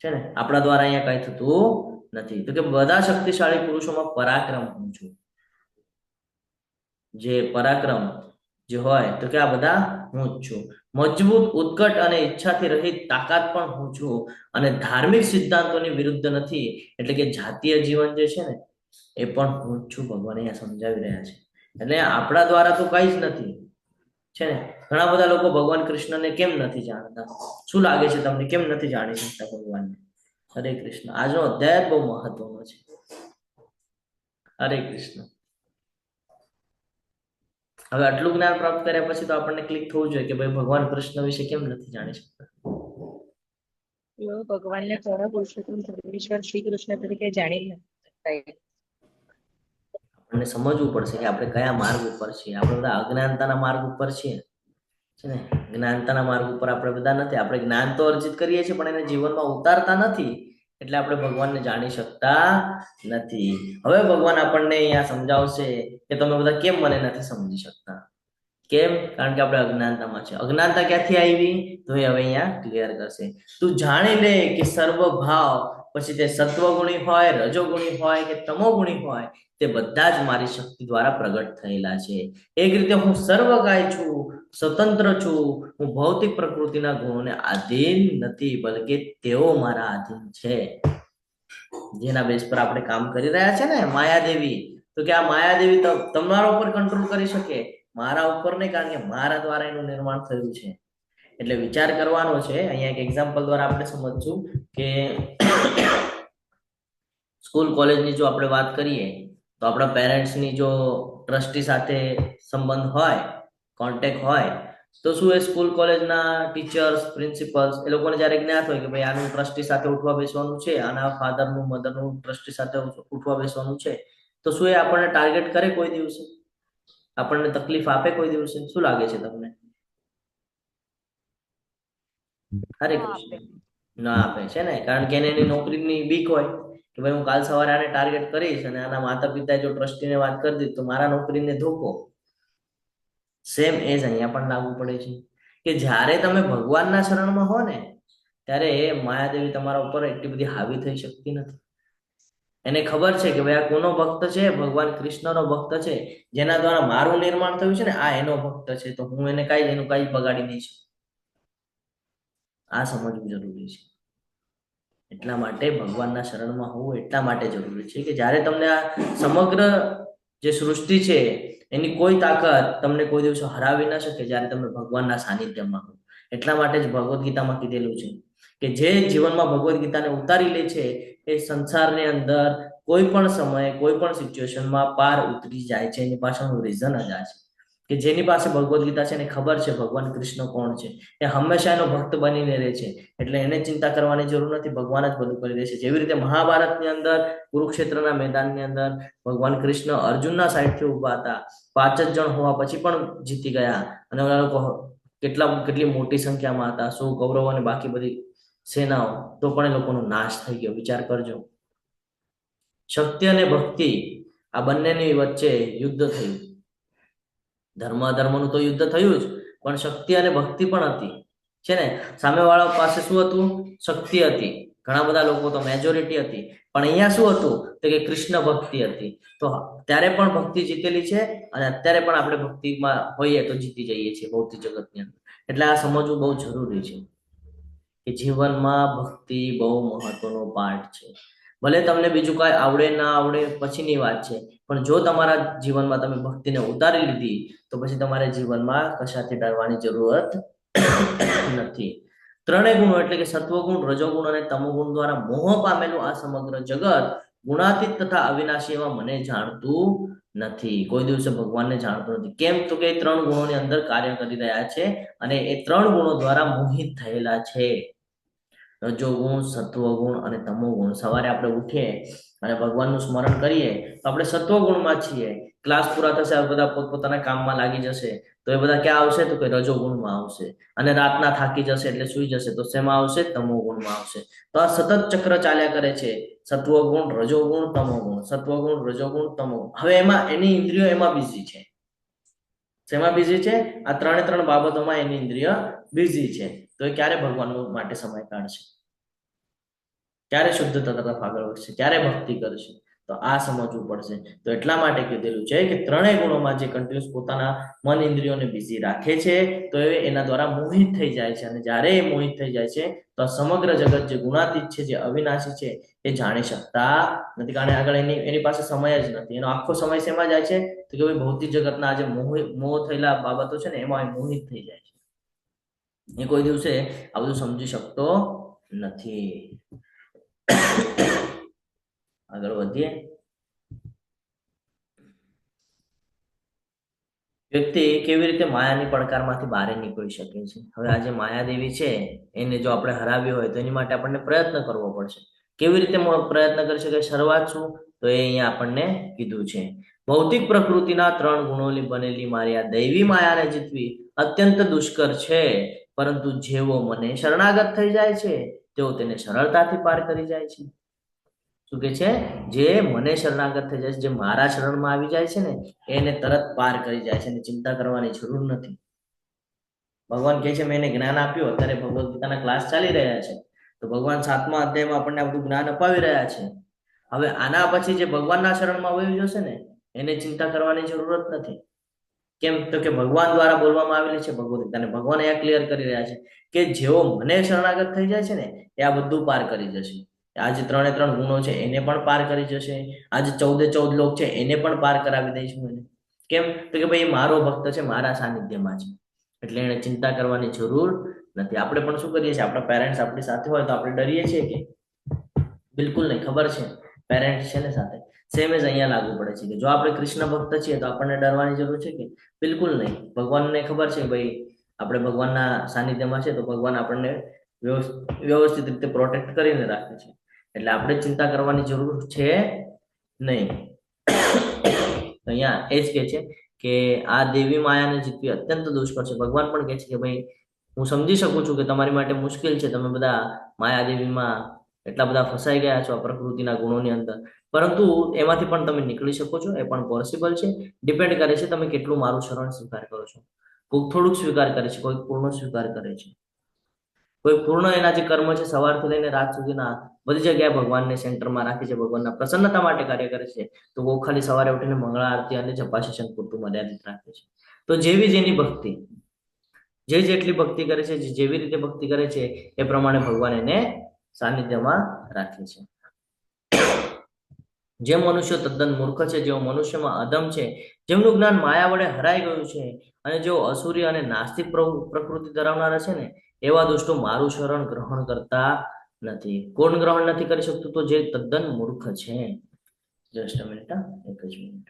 છે ને, આપણા દ્વારા અહીંયા કઈ થતું નથી. તો કે બધા શક્તિશાળી પુરુષોમાં પરાક્રમ હું છું. જે પરાક્રમ જે હોય તો કે આ બધા હું જ છું. મજબૂત, ઉત્કટ અને ઈચ્છાથી રહિત તાકાત પણ હું છું. અને ધાર્મિક સિદ્ધાંતોની વિરુદ્ધ નથી, એટલે કે જાતીય જીવન જે છે ને એ પણ હું જ છું. ભગવાન અહીંયા સમજાવી રહ્યા છે. એટલે આપણા દ્વારા તો કઈ જ નથી છે ને. ઘણા બધા લોકો ભગવાન કૃષ્ણને કેમ નથી જાણતા? શું લાગે છે તમને, કેમ નથી જાણી શકતા ભગવાનને? હરે કૃષ્ણ. આજનો અધ્યાય બહુ મહત્વનો છે. હરે કૃષ્ણ. હવે આટલું જ્ઞાન પ્રાપ્ત કર્યા પછી તો આપણને ક્લિક થવું જોઈએ કે ભાઈ ભગવાન કૃષ્ણ વિશે કેમ નથી જાણી શકતા? ભગવાનને પરમ પુરુષોત્તમ પરમેશ્વર શ્રી કૃષ્ણ તરીકે જાણી શકતા. આપણને સમજવું પડશે કે આપણે કયા માર્ગ ઉપર છીએ. આપણે બધા અજ્ઞાનતાના માર્ગ ઉપર છીએ છે ને. જ્ઞાનતાના માર્ગ ઉપર આપણે બધા નથી. આપણે જ્ઞાન તો અર્જિત કરીએ છીએ પણ એને જીવનમાં ઉતારતા નથી, એટલે આપણે ભગવાનને જાણી શકતા નથી. હવે ભગવાન આપણને અહીંયા સમજાવશે કે તમે બધા કેમ મને નથી સમજી શકતા. કેમ? કારણ કે આપણે અજ્ઞાનતામાં છે. અજ્ઞાનતા ક્યાંથી આવી? તો એ હવે અહીંયા ક્લિયર કરશે. તું જાણી લે કે સર્વ ભાવ, પછી તે સત્વગુણી હોય, રજોગુણી હોય કે તમોગુણી હોય, તે બધા જ મારી શક્તિ દ્વારા પ્રગટ થયેલા છે. એક રીતે હું સર્વગાય છું, સ્વતંત્ર છું. હું ભૌતિક પ્રકૃતિના ગુણોને આધીન નથી, બલકે તેઓ મારા આધીન છે. જેના બેઝ પર આપણે કામ કરી રહ્યા છે ને, માયાદેવી. તો કે આ માયાદેવી તમારા ઉપર કંટ્રોલ કરી શકે, મારા ઉપર નહીં, કારણ કે મારા દ્વારા એનું નિર્માણ થયું છે. એટલે વિચાર કરવાનો છે. અહીંયા એક એક્ઝામ્પલ દ્વારા આપણે સમજશું કે સ્કૂલ કોલેજની જો આપણે વાત કરીએ તો આપણા પેરેન્ટ્સની જો ટ્રસ્ટી સાથે સંબંધ હોય, કોન્ટેક્ટ હોય, તો શું એ સ્કૂલ કોલેજના ટીચર્સ, પ્રિન્સિપલ્સ એ લોકોને જ્યારે જ્ઞાત હોય કે ભાઈ આનું ટ્રસ્ટી સાથે ઉઠવા બેસવાનું છે, આના ફાધરનું, મધરનું ટ્રસ્ટી સાથે ઉઠવા બેસવાનું છે, તો શું એ આપણને ટાર્ગેટ કરે કોઈ દિવસે? આપણને તકલીફ આપે કોઈ દિવસે? શું લાગે છે તમને? હરે કૃષ્ણ. ના આપે છે ને, કારણ કે એને એની નોકરીની બીક હોય કે ભાઈ હું કાલ સવારે આને ટાર્ગેટ કરીશ અને આના માતા પિતાએ જો ટ્રસ્ટીને વાત કરી દીધી તો મારા નોકરીને ધોકો. સેમ એજ અહીંયા પણ લાગુ પડે છે કે જ્યારે તમે ભગવાનના શરણમાં હો ને ત્યારે માયાદેવી તમારા ઉપર એટલી બધી હાવી થઈ શકતી નથી. એને ખબર છે કે ભાઈ આ કોનો ભક્ત છે? ભગવાન કૃષ્ણનો ભક્ત છે, જેના દ્વારા મારું નિર્માણ થયું છે ને, આ એનો ભક્ત છે, તો હું એને એનું કઈ બગાડી નહીં શકું. આ સમજવું જરૂરી છે. એટલા માટે ભગવાનના શરણમાં હોવું એટલા માટે જરૂરી છે કે જ્યારે તમને આ સમગ્ર જે સૃષ્ટિ છે એની કોઈ તાકાત તમને કોઈ દિવસ હરાવી ના શકે જ્યારે તમે ભગવાનના સાનિધ્યમાં હો. એટલા માટે જ ભગવદ્ ગીતામાં કીધેલું છે કે જે જીવનમાં ભગવદ્ ગીતાને ઉતારી લે છે એ સંસારની અંદર કોઈ પણ સમયે, કોઈ પણ સિચ્યુએશનમાં પાર ઉતરી જાય છે. એની પાછળનું રીઝન જ આ છે કે જેની પાસે ભગવદ્ ગીતા છે એને ખબર છે ભગવાન કૃષ્ણ કોણ છે, એ હંમેશા એનો ભક્ત બનીને રહે છે, એટલે એને ચિંતા કરવાની જરૂર નથી, ભગવાન જ બધું કરી દે છે. જેવી રીતે મહાભારતની અંદર કુરુક્ષેત્રના મેદાનની અંદર ભગવાન કૃષ્ણ અર્જુનના સાઈડથી ઉભા હતા, 5 જ જણ હોવા પછી પણ જીતી ગયા, અને ઓલા લોકો કેટલી મોટી સંખ્યામાં હતા, 100 કૌરવો અને બાકી બધી સેનાઓ, તો પણ એ લોકોનો નાશ થઈ ગયો. વિચાર કરજો, શક્તિ અને ભક્તિ આ બંનેની વચ્ચે યુદ્ધ થયું. ધર્મ અધર્મનું તો યુદ્ધ થયું જ, પણ શક્તિ અને ભક્તિ પણ હતી છે ને. સામેવાળા પાસે શું હતું? શક્તિ હતી, ઘણા બધા લોકો તો મેજોરિટી હતી, પણ અહીંયા શું હતું તો કે કૃષ્ણ ભક્તિ હતી. તો ત્યારે પણ ભક્તિ જીતેલી છે, અને અત્યારે પણ આપણે ભક્તિમાં હોઈએ તો જીતી જઈએ છીએ ભૌતિક જગતની અંદર. એટલે આ સમજવું બહુ જરૂરી છે કે જીવનમાં ભક્તિ બહુ મહત્વનો પાર્ટ છે. ભલે તમને બીજું કાંઈ આવડે ના આવડે પછીની વાત છે, પણ જો તમારા જીવનમાં તમે ભક્તિને ઉતારી લીધી તો પછી તમારે જીવનમાં કશાથી ડરવાની જરૂરત નથી. ત્રણેય ગુણો એટલે કે સત્વગુણ, રજોગુણ અને તમોગુણ દ્વારા મોહ પામેલું આ સમગ્ર જગત ગુણાતીત તથા અવિનાશી એવા મને જાણતું નથી. કોઈ દિવસે ભગવાનને જાણતું નથી. કેમ? તો કે 3 ગુણોની અંદર કાર્ય કરી રહ્યા છે, અને એ 3 ગુણો દ્વારા મોહિત થયેલા છે. રજોગુણ, સત્વગુણ અને તમોગુણ. સવારે આપણે ઉઠીએ અને ભગવાનનું સ્મરણ કરીએ તો આપણે સત્વગુણમાં છીએ. ક્લાસ પૂરા થશે, બધા પોતપોતાના કામમાં લાગી જશે, તો એ બધા ક્યાં આવશે? તો કે રજોગુણમાં આવશે. અને રાતના થાકી જશે એટલે સુઈ જશે, તો શેમાં આવશે? તમોગુણમાં આવશે. તો આ સતત ચક્ર ચાલ્યા કરે છે, સત્વગુણ, રજોગુણ, તમોગુણ, સત્વગુણ, રજોગુણ, તમોગુણ. હવે એમાં એની ઇન્દ્રિયો એમાં બિઝી છે. શેમાં બિઝી છે? આ 3 બાબતોમાં એની ઇન્દ્રિય બિઝી છે. તો એ ક્યારે ભગવાન માટે સમય કાઢશે? ક્યારે શુદ્ધતા તરફ આગળ વધશે? ક્યારે ભક્તિ કરશે? તો આ સમજવું પડશે. તો એટલા માટે કીધેલું છે કે 3 ગુણોમાં જે કન્ટિન્યુઅસ પોતાના મન ઇન્દ્રિયોને બિઝી રાખે છે, તો એ એના દ્વારા મોહિત થઈ જાય છે, અને જ્યારે એ મોહિત થઈ જાય છે તો સમગ્ર જગત જે ગુણાતીત છે, જે અવિનાશી છે, એ જાણી શકતા નથી. કારણ આગળ એની પાસે સમય જ નથી. એનો આખો સમય શેમાં જાય છે? તો કે ભાઈ ભૌતિક જગતના જે મોહ થયેલા બાબતો છે ને, એમાં મોહિત થઈ જાય છે. એ કોઈ દિવસે આ બધું સમજી શકતો નથી. આગળ વધીએ. વ્યક્તિ કેવી રીતે માયાની પડકારમાંથી બહાર નીકળી શકે છે? હવે આ જે માયાદેવી છે, એને જો આપણે હરાવી હોય તો એની માટે આપણને પ્રયત્ન કરવો પડશે. કેવી રીતે પ્રયત્ન કરી શકાય? શરૂઆત શું? તો એ અહીંયા આપણને કીધું છે. ભૌતિક પ્રકૃતિના 3 ગુણોની બનેલી મારી આ દૈવી માયાને જીતવી અત્યંત દુષ્કર છે, પરંતુ જેવો મને શરણાગત થઈ જાય છે તેઓ તેને સરળતાથી પાર કરી જાય છે. શું કે છે? જે મને શરણાગત થઈ જાય છે, જે મારા શરણમાં આવી જાય છે ને, એને તરત પાર કરી જાય છે, અને ચિંતા કરવાની જરૂર નથી. ભગવાન કહે છે મેં એને જ્ઞાન આપ્યું. અત્યારે ભગવદ્ ગીતાના ક્લાસ ચાલી રહ્યા છે, તો ભગવાન 7મા અધ્યાયમાં આપણને આ બધું જ્ઞાન અપાવી રહ્યા છે. હવે આના પછી જે ભગવાનના શરણમાં વહી જશે ને, એને ચિંતા કરવાની જરૂરત નથી. કેમ? તો કે ભગવાન દ્વારા બોલવામાં આવેલી છે ભગવદ્ ગીતાને. ભગવાન અહીંયા ક્લિયર કરી રહ્યા છે કે જેવો મને શરણાગત થઈ જાય છે ને, એ આ બધું પાર કરી જશે. આ જે 3 ગુણો છે એને પણ પાર કરી જશે. આ જે 14 લોક છે એને પણ પાર કરાવી દઈશું એને. કેમ? તો કે ભાઈ મારો ભક્ત છે, મારા સાનિધ્યમાં છે, એટલે એને ચિંતા કરવાની જરૂર નથી. આપણે પણ શું કરીએ છીએ? આપણા પેરેન્ટ્સ આપણી સાથે હોય તો આપણે ડરીએ છીએ કે? બિલકુલ નહીં. ખબર છે, પેરેન્ટ્સ છે ને સાથે, સેમ જ અહીંયા લાગુ પડે છે કે જો આપણે કૃષ્ણ ભક્ત છીએ તો આપણને ડરવાની જરૂર છે કે? બિલકુલ નહીં. ભગવાનને ખબર છે ભાઈ આપણે ભગવાનના સાનિધ્યમાં છે, તો ભગવાન આપણને વ્યવસ્થિત રીતે પ્રોટેક્ટ કરીને રાખે છે, એટલે આપણે ચિંતા કરવાની જરૂર છે નહીં. અહીંયા એ જ કહે છે કે આ દેવી માયાને જીતવી અત્યંત દુષ્કર છે. ભગવાન પણ કહે છે કે ભાઈ હું સમજી શકું છું કે તમારી માટે મુશ્કેલ છે, તમે બધા માયાદેવીમાં એટલા બધા ફસાઈ ગયા છો આ પ્રકૃતિના ગુણોની અંદર, પરંતુ એમાંથી પણ તમે નીકળી શકો છો. એ પણ પોસિબલ છે. ડિપેન્ડ કરે છે તમે કેટલું મારું શરણ સ્વીકાર કરો છો. કોઈ થોડુંક સ્વીકાર કરે છે, કોઈ પૂર્ણ સ્વીકાર કરે છે. કોઈ પૂર્ણ એના જે કર્મ છે સવારથી લઈને રાત સુધીના બધી જગ્યાએ ભગવાનને સેન્ટરમાં રાખે છે, ભગવાનના પ્રસન્નતા માટે કાર્ય કરે છે. તો કોઈ ખાલી સવારે ઉઠીને મંગળા આરતી અને જપાશીષન પૂરતું મર્યાદિત રાખે છે. તો જેવી જેની ભક્તિ, જે જેટલી ભક્તિ કરે છે, જેવી રીતે ભક્તિ કરે છે, એ પ્રમાણે ભગવાન એને સાનિધ્યમાં રાખે છે. જે મનુષ્ય તદ્દન મૂર્ખ છે, જેઓ મનુષ્યમાં અધમ છે, જેમનું જ્ઞાન માયા વડે હરાઈ ગયું છે, અને જેઓ અસુરી અને નાસ્તિક પ્રકૃતિ ધરાવનારા છે ને, એવા દુષ્ટો મારું શરણ ગ્રહણ કરતા નથી. કોણ ગ્રહણ નથી કરી શકતું? તો જે તદ્દન મૂર્ખ છે. જસ્ટ અ મિનિટ, એક જ મિનિટ.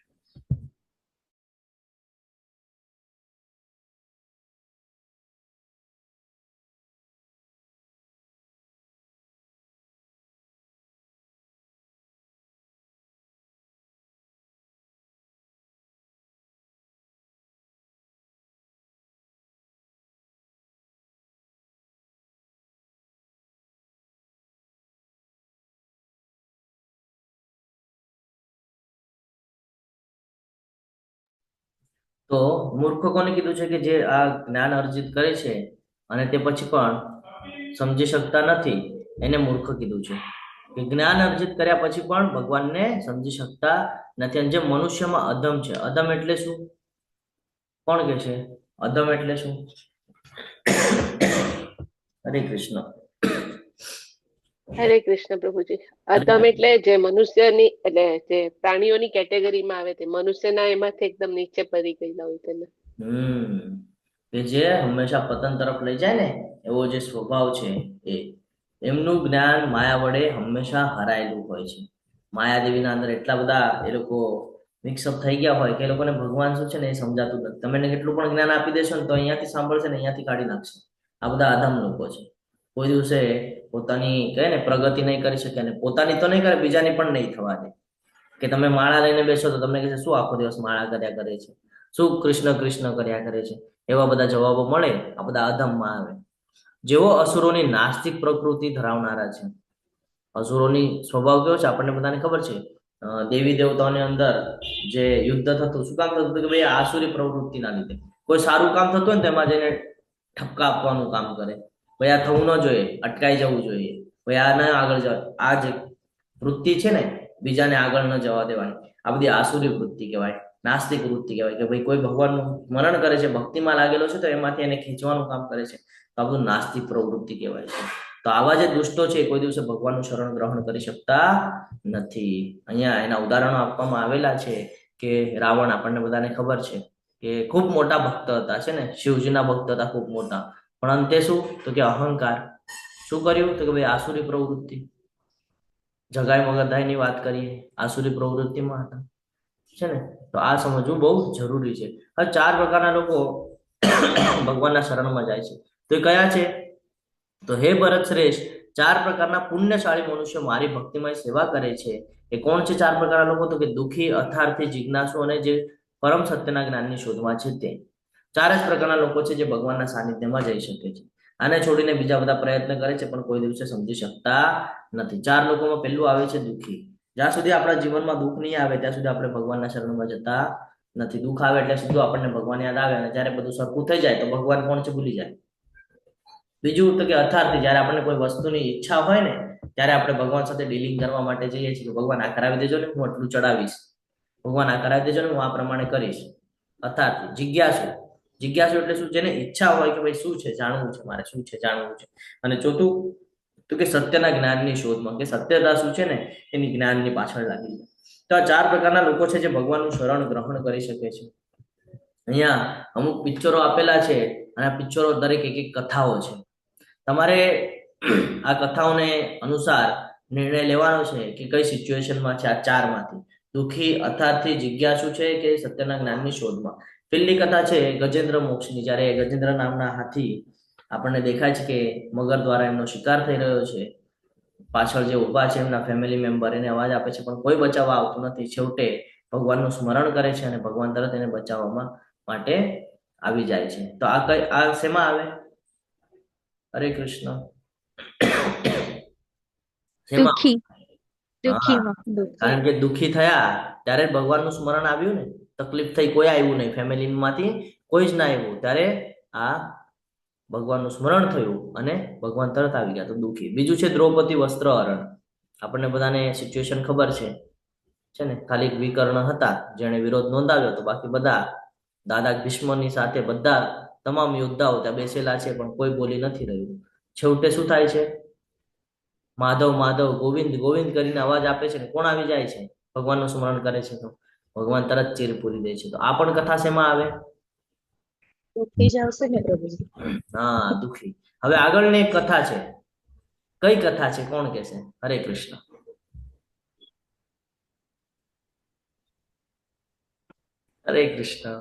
તો મૂર્ખ કોને કીધું છે કે જે આ જ્ઞાન અર્જિત કરે છે અને તે પછી પણ સમજી શકતા નથી, એને મૂર્ખ કીધું છે. કે જ્ઞાન અર્જિત કર્યા પછી પણ ભગવાનને સમજી શકતા નથી. અને જે મનુષ્યમાં અધમ છે, અધમ એટલે શું? કોણ કે છે અધમ એટલે શું? હરે કૃષ્ણ. હરે કૃષ્ણ પ્રભુજી. અધમ એટલે જે મનુષ્યની એટલે જે પ્રાણીઓની કેટેગરીમાં આવે તે મનુષ્યના એમાંથી એકદમ નીચે પડી ગયેલા હોય તેને. કે જે હંમેશા પતન તરફ લઈ જાય ને એવો જે સ્વભાવ છે એમનું જ્ઞાન માયા વડે હંમેશા હરાયેલું હોય છે. માયાદેવીના અંદર એટલા બધા એ લોકો મિક્સઅપ થઈ ગયા હોય કે એ લોકોને ભગવાન શું છે ને એ સમજાતું નથી. તમે એને કેટલું પણ જ્ઞાન આપી દેશો ને તો અહીંયાથી સાંભળશે ને અહીંયાથી કાઢી નાખશે. આ બધા અધમ લોકો છે. કોઈ દિવસે પોતાની કહે ને પ્રગતિ નહીં કરી શકે, અને પોતાની તો નહીં કરે, બીજાની પણ નહીં થવા દે. કે તમે માળા લઈને બેસો તો તમને કહેશે શું આખો દિવસ માળા કર્યા કરે છે, શું કૃષ્ણ કૃષ્ણ કર્યા કરે છે, એવા બધા જવાબો મળે. આ બધા અધમમાં આવે. જેઓ અસુરોની નાસ્તિક પ્રકૃતિ ધરાવનારા છે. અસુરોની સ્વભાવ કેવો છે આપણને બધાને ખબર છે. દેવી દેવતાઓની અંદર જે યુદ્ધ થતું, શું કામ થતું? કે ભાઈ આસુરી પ્રવૃત્તિના લીધે. કોઈ સારું કામ થતું હોય ને તેમાં જઈને ઠપકા આપવાનું કામ કરે. ભાઈ આ થવું ન જોઈએ, અટકાઈ જવું જોઈએ, ભાઈ આ ના આગળ જવા. આ જે વૃત્તિ છે ને બીજાને આગળ ન જવા દેવાની, આ બધી આસુરી વૃત્તિ કહેવાય, નાસ્તિક વૃત્તિ કહેવાય. કે ભાઈ કોઈ ભગવાનનું સ્મરણ કરે છે, ભક્તિમાં લાગેલો છે, તો એમાંથી એને ખેંચવાનું કામ કરે છે. તો આ બધું નાસ્તિક પ્રવૃત્તિ કહેવાય છે. તો આવા જે દુષ્ટો છે કોઈ દિવસે ભગવાનનું શરણ ગ્રહણ કરી શકતા નથી. અહીંયા એના ઉદાહરણો આપવામાં આવેલા છે. કે રાવણ આપણને બધાને ખબર છે કે ખૂબ મોટા ભક્ત હતા, છે ને, શિવજીના ભક્ત હતા ખૂબ મોટા. પણ અંતે શું? તો કે અહંકાર. શું કર્યું? તો કે ભાઈ આસુરી પ્રવૃત્તિ. જગાઈ મગધાઈની વાત કરીએ, આસુરી પ્રવૃત્તિમાં હતા, છે ને. તો આ સમજવું બહુ જરૂરી છે. હવે 4 પ્રકારના લોકો ભગવાનના શરણમાં જાય છે. તો એ કયા છે? તો હે ભરત શ્રેષ્ઠ, 4 પ્રકારના પુણ્યશાળી મનુષ્યો મારી ભક્તિમય સેવા કરે છે. એ કોણ છે 4 પ્રકારના લોકો? તો કે દુઃખી, અર્થાર્થી, જિજ્ઞાસુ અને જે પરમ સત્યના જ્ઞાનની શોધમાં છે તે 4 જ પ્રકારના લોકો છે જે ભગવાનના સાનિધ્યમાં જઈ શકે છે. આને છોડીને બીજા બધા પ્રયત્ન કરે છે પણ કોઈ દિવસે સમજી શકતા નથી. 4 લોકોમાં પહેલું આવે છે દુઃખી. જ્યાં સુધી આપણા જીવનમાં દુઃખ નહીં આવે ત્યાં સુધી આપણે ભગવાનના શરણમાં જતા નથી. દુઃખ આવે એટલે સીધું આપણને ભગવાન યાદ આવે, અને જ્યારે બધું સરખું થઈ જાય તો ભગવાન કોણ છે ભૂલી જાય. બીજું તો કે અર્થાર્થી, જ્યારે આપણને કોઈ વસ્તુની ઈચ્છા હોય ને ત્યારે આપણે ભગવાન સાથે ડીલિંગ કરવા માટે જઈએ છીએ કે ભગવાન આ કરાવી દેજો ને, હું આટલું ચડાવીશ, ભગવાન આ કરાવી દેજો ને, હું આ પ્રમાણે કરીશ. અર્થાર્થી. જિજ્ઞાસુ. જિજ્ઞાસુ એટલે શું? જેને ઈચ્છા હોય કે ભાઈ શું છે જાણવું છે મારે, શું છે જાણવું છે. અને ચોથું તો કે સત્યના જ્ઞાનની શોધમાં, કે સત્યતા શું છે ને એની જ્ઞાનની પાછળ લાગી જાય. તો આ 4 પ્રકારના લોકો છે જે ભગવાનનું શરણ ગ્રહણ કરી શકે છે. અહીંયા અમુક પિક્ચરો આપેલા છે અને આ પિક્ચરો દરેક એક એક કથાઓ છે. તમારે આ કથાઓને અનુસાર નિર્ણય લેવાનો છે કે કઈ સિચ્યુએશનમાં છે આ 4 માંથી. દુઃખી, અર્થાર્થી, જિજ્ઞાસુ છે કે સત્યના જ્ઞાનની શોધમાં. પેલી કથા છે ગજેન્દ્ર મોક્ષની. જ્યારે ગજેન્દ્ર નામના હાથી આપણને દેખાય છે કે મગર દ્વારા એમનો શિકાર થઈ રહ્યો છે. પાછળ જે ઉભા છે એમના ફેમિલી મેમ્બર એને અવાજ આપે છે પણ કોઈ બચાવવા આવતું નથી. છેવટે ભગવાનનું સ્મરણ કરે છે અને ભગવાન તરત એને બચાવવા માટે આવી જાય છે. તો આ શેમાં આવે? હરે કૃષ્ણ. દુઃખી. કારણ કે દુઃખી થયા ત્યારે ભગવાનનું સ્મરણ આવ્યું ને. તકલીફ થઈ કોઈ આવ્યું નહીં, ફેમિલી માંથી કોઈ જ ના આવ્યું, ત્યારે આ ભગવાનનું સ્મરણ થયું અને ભગવાન તરત આવી ગયા, તો દુઃખી. બીજું છે દ્રૌપદી વસ્ત્રહરણ. આપણને બધાને સિચ્યુએશન ખબર છે ને. ખાલી વિકર્ણ હતા જેણે વિરોધ નોંધાવ્યો હતો, બાકી બધા દાદા ભીષ્મની સાથે બધા તમામ યોદ્ધાઓ ત્યાં બેસેલા છે પણ કોઈ બોલી નથી રહ્યું. છેવટે શું થાય છે? માધવ માધવ, ગોવિંદ ગોવિંદ કરીને અવાજ આપે છે ને કોણ આવી જાય છે? ભગવાનનું સ્મરણ કરે છે તો ભગવાન તરત ચીર પૂરી દે છે. તો આ પણ કથા શેમાં આવે? દુઃખી જ આવશે ને પ્રભુજી? હા, દુઃખી. હવે આગળની એક કથા છે. કઈ કથા છે કોણ કહેશે? હરે કૃષ્ણ. હરે કૃષ્ણ.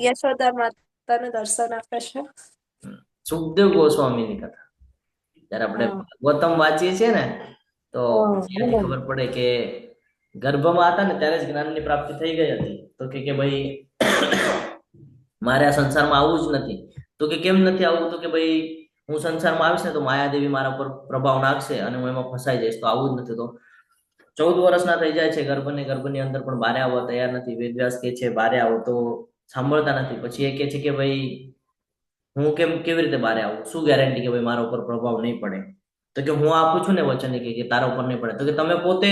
યશોદા માતાનું દર્શન આપે છે. સુખદેવ ગોસ્વામીની કથા. જયારે આપણે ભાગવતમ વાંચીએ છીએ ને તો ખબર પડે કે ગર્ભમાં હતા ને ત્યારે જ જ્ઞાનની પ્રાપ્તિ થઈ ગઈ હતી. તો કે ભાઈ મારે આ સંસારમાં આવવું જ નથી. તો કે કેમ નથી આવવું? તો કે ભાઈ હું સંસારમાં આવીશ ને તો માયાદેવી મારા પર પ્રભાવ નાખશે અને હું એમાં ફસાઈ જઈશ, તો આવું જ નથી. તો 14 વર્ષના થઈ જાય છે, ગર્ભની અંદર પણ બહાર આવવા તૈયાર નથી. વેદવ્યાસ કે છે બહાર આવો, તો સાંભળતા નથી. પછી એ કે છે કે ભાઈ હું કેવી રીતે બહાર આવું, શું ગેરંટી કે ભાઈ મારા ઉપર પ્રભાવ નહીં પડે? તો કે હું આપું છું ને વચન કે તારા ઉપર નહીં પડે. તો કે તમે પોતે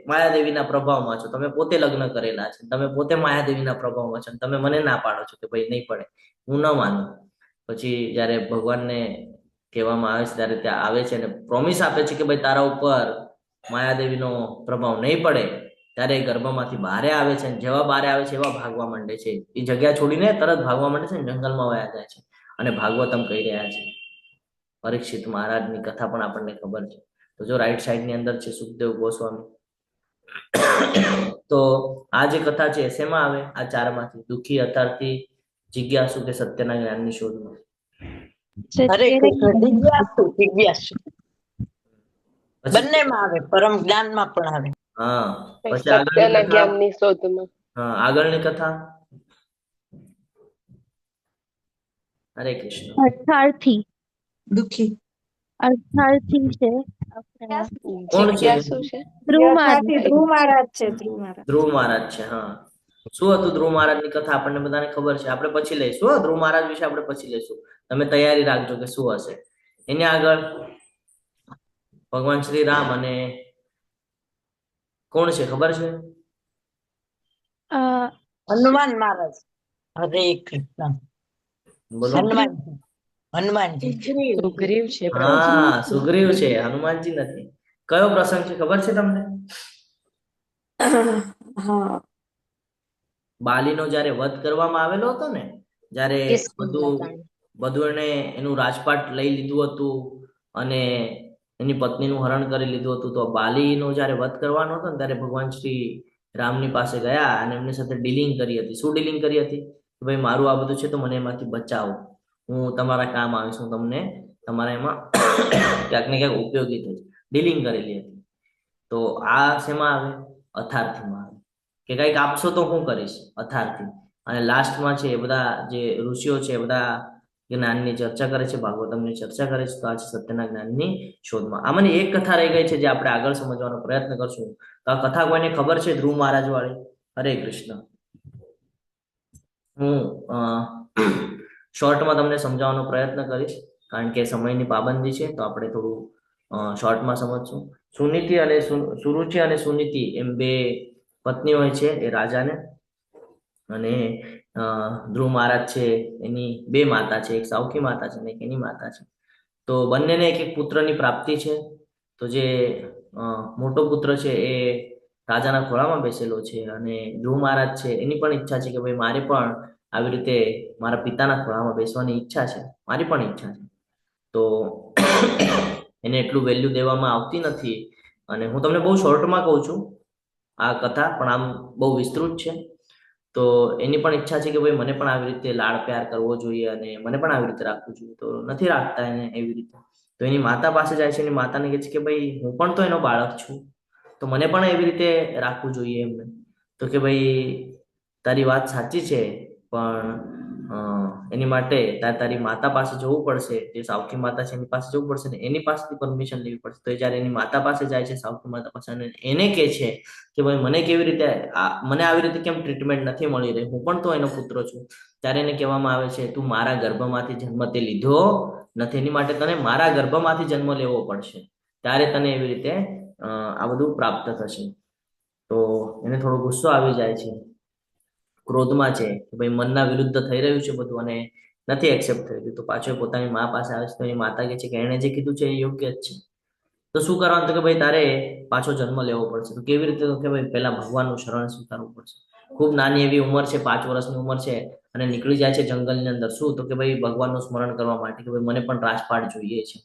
માયાદેવીના પ્રભાવમાં છો, તમે પોતે લગ્ન કરેલા છે, તમે પોતે માયાદેવીના પ્રભાવમાં છો, તમે મને ના પાડો છો કે ભાઈ નહીં પડે, હું ન માનું. પછી જયારે ભગવાનને કહેવામાં આવે છે ત્યારે ત્યાં આવે છે અને પ્રોમિસ આપે છે કે ભાઈ તારા ઉપર માયાદેવીનો પ્રભાવ નહીં પડે. ત્યારે એ ગર્ભમાંથી બહાર આવે છે, અને જેવા બહાર આવે છે એવા ભાગવા માંડે છે. એ જગ્યા છોડીને તરત ભાગવા માંડે છે અને જંગલમાં વયા જાય છે. અને ભાગવતમ કહી રહ્યા છે. પરીક્ષિત મહારાજની કથા પણ આપણને ખબર છે. તો જો રાઈટ સાઈડ ની અંદર છે સુખદેવ ગોસ્વામી. તો આ જે કથા છે શેમાં આવે? આ ચારમાંથી, દુઃખી, અર્થાર્થી, જિજ્ઞાસુ કે સત્યના જ્ઞાનની શોધમાં. હરે કૃષ્ણ. જિજ્ઞાસુ, જિજ્ઞાસુ બંનેમાં આવે, પરમ જ્ઞાનમાં પણ આવે. હા, પછી સત્યના જ્ઞાનની શોધમાં. હા, આગળની કથા. હરે કૃષ્ણ. અર્થાર્થી. દુઃખી. અર્થાર્થી છે કોણ છે? જિજ્ઞાસુ છે. ધ્રુવ મહારાજ. ધ્રુવ મહારાજ છે. ધ્રુવ મહારાજ. ધ્રુવ મહારાજ છે. હા, શું હતું ધ્રુવ મહારાજની કથા? આપણને બધાને ખબર છે, આપણે પછી લઈશું. ધ્રુવ મહારાજ વિશે આપણે પછી લઈશું. તમે તૈયારી રાખજો કે શું હશે. એની આગળ ભગવાન શ્રી રામ અને કોણ છે ખબર છે? હનુમાન મહારાજ. હરે કૃષ્ણ. બોલો. હનુમાનજી. હનુમાનજી. સુગ્રીવ છે. હા, સુગ્રીવ છે, હનુમાનજી નથી. કયો પ્રસંગ છે ખબર છે તમને? હા. બાલીનો જયારે વધ કરવામાં આવેલો હતો ને, જયારે બધું એને એનું રાજપાટ લઈ લીધું હતું અને એની પત્નીનું હરણ કરી લીધું હતું. તો બાલીનો જયારે વધ કરવાનો હતો ને ત્યારે ભગવાન શ્રી રામની પાસે ગયા અને એમની સાથે ડીલિંગ કરી હતી. શું ડીલિંગ કરી હતી? કે ભાઈ મારું આ બધું છે તો મને એમાંથી બચાવો, હું તમારા કામ આવીશ, હું તમને તમારા એમાં ક્યાંક ને ક્યાંક ઉપયોગી થઈશ. ડીલિંગ કરેલી હતી. તો આ શેમાં આવે? અથાર્થીમાં આવે. કે કંઈક આપશો તો હું કરીશ, અથાર્થી. અને લાસ્ટમાં છે એ બધા જે ઋષિઓ છે એ બધા જ્ઞાનની ચર્ચા કરે છે, ભાગવતમની ચર્ચા કરે છે. તો આ છે સત્યના જ્ઞાનની શોધમાં. આમાંની એક કથા રહી ગઈ છે જે આપણે આગળ સમજવાનો પ્રયત્ન કરશું. તો આ કથા કોઈને ખબર છે? ધ્રુવ મહારાજ વાળી. હરે કૃષ્ણ. હું શોર્ટમાં તમને સમજાવવાનો પ્રયત્ન કરીશ, કારણ કે સમયની પાબંદી છે. તો આપણે થોડું શોર્ટમાં સમજશું. સુનીતિ અને સુરુચિ અને સુનીતિ એમ બે પત્ની હોય છે એ રાજાને. અને ધ્રુવ મહારાજ છે એની બે માતા છે, એક સાવકી માતા છે અને એક એની માતા છે. તો બંનેને એક એક પુત્રની પ્રાપ્તિ છે. તો જે મોટો પુત્ર છે એ રાજાના ખોળામાં બેસેલો છે, અને ધ્રુવ મહારાજ છે એની પણ ઈચ્છા છે કે ભાઈ મારે પણ આવી રીતે મારા પિતાના ખોળામાં બેસવાની ઈચ્છા છે, મારી પણ ઈચ્છા છે. તો એને એટલું વેલ્યુ દેવામાં આવતી નથી. અને હું તમને બહુ શોર્ટમાં કહું છું આ કથા, પણ આમ બહુ વિસ્તૃત છે. તો એની પણ ઈચ્છા છે કે ભાઈ મને પણ આવી રીતે લાડ પ્યાર કરવો જોઈએ અને મને પણ આવી રીતે રાખવું જોઈએ. તો નથી રાખતા એને એવી રીતે. તો એની માતા પાસે જાય છે. એની માતાને કહે છે કે ભાઈ હું પણ તો એનો બાળક છું, તો મને પણ એવી રીતે રાખવું જોઈએ એમને. તો કે ભાઈ તારી વાત સાચી છે, પણ એની માટે તારી માતા પાસે જવું પડશે, જે સાવકી માતા છે એની પાસે જવું પડશે ને એની પાસેથી પરમિશન લેવી પડશે. તો જયારે એની માતા પાસે જાય છે, સાવકી માતા પાસે, અને એને કહે છે કે ભાઈ મને કેવી રીતે મને આવી રીતે કેમ ટ્રીટમેન્ટ નથી મળી રહી, હું પણ તો એનો પુત્ર છું. ત્યારે એને કહેવામાં આવે છે તું મારા ગર્ભમાંથી જન્મ તે લીધો નથી, એની માટે તને મારા ગર્ભમાંથી જન્મ લેવો પડશે, ત્યારે તને એવી રીતે આ બધું પ્રાપ્ત થશે. તો એને થોડો ગુસ્સો આવી જાય છે, ક્રોધમાં છે કે ભાઈ મનના વિરુદ્ધ થઈ રહ્યું છે બધું અને નથી એક્સેપ્ટ થઈ રહ્યું. તો પાછો પોતાની મા પાસે આવે છે. તો એની માતા કહે છે કે એણે જે કીધું છે એ યોગ્ય જ છે. તો શું કરવાનું? તો કે ભાઈ તારે પાછો જન્મ લેવો પડશે. તો કેવી રીતે? તો કે ભાઈ પહેલા ભગવાનનું શરણ સ્વીકારવું પડશે. ખૂબ નાની એવી ઉંમર છે, 5 વર્ષની ઉંમર છે, અને નીકળી જાય છે જંગલની અંદર. શું? તો કે ભાઈ ભગવાનનું સ્મરણ કરવા માટે કે ભાઈ મને પણ રાજપાટ જોઈએ છે.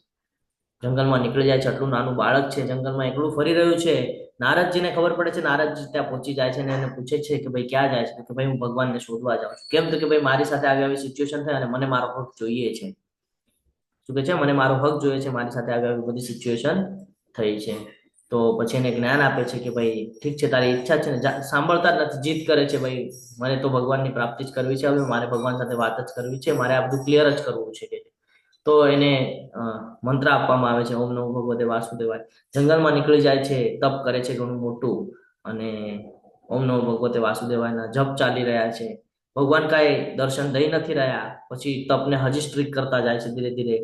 જંગલમાં નીકળી જાય છે. આટલું નાનું બાળક છે, જંગલમાં એકલું ફરી રહ્યું છે. નારદજીને ખબર પડે છે. નારદજી ત્યાં પહોંચી જાય છે અને એને પૂછે છે કે ભાઈ ક્યાં જાય છે? કે ભાઈ હું ભગવાનને શોધવા જાઉં છું. કેમ? તો કે ભાઈ મારી સાથે આવી સિચ્યુએશન થઈ અને મને મારો હક જોઈએ છે. શું કે છે? મને મારો હક જોઈએ છે, મારી સાથે આવી બધી સિચ્યુએશન થઈ છે. તો પછી એને જ્ઞાન આપે છે કે ભાઈ ઠીક છે, તારી ઈચ્છા છે ને. સાંભળતા જ નથી, જીદ કરે છે ભાઈ મને તો ભગવાનની પ્રાપ્તિ જ કરવી છે, હવે મારે ભગવાન સાથે વાત જ કરવી છે, મારે આ બધું ક્લિયર જ કરવું છે. તો એને મંત્ર આપવામાં આવે છે, ઓમ નમો ભગવતે વાસુદેવાય. જંગલમાં નીકળી જાય છે, તપ કરે છે ઘણું મોટું, અને ઓમ નમો ભગવતે વાસુદેવાયના જપ ચાલી રહ્યા છે. ભગવાન કાંઈ દર્શન દઈ નથી રહ્યા. પછી તપને હજી સ્ટ્રીક કરતા જાય છે. ધીરે ધીરે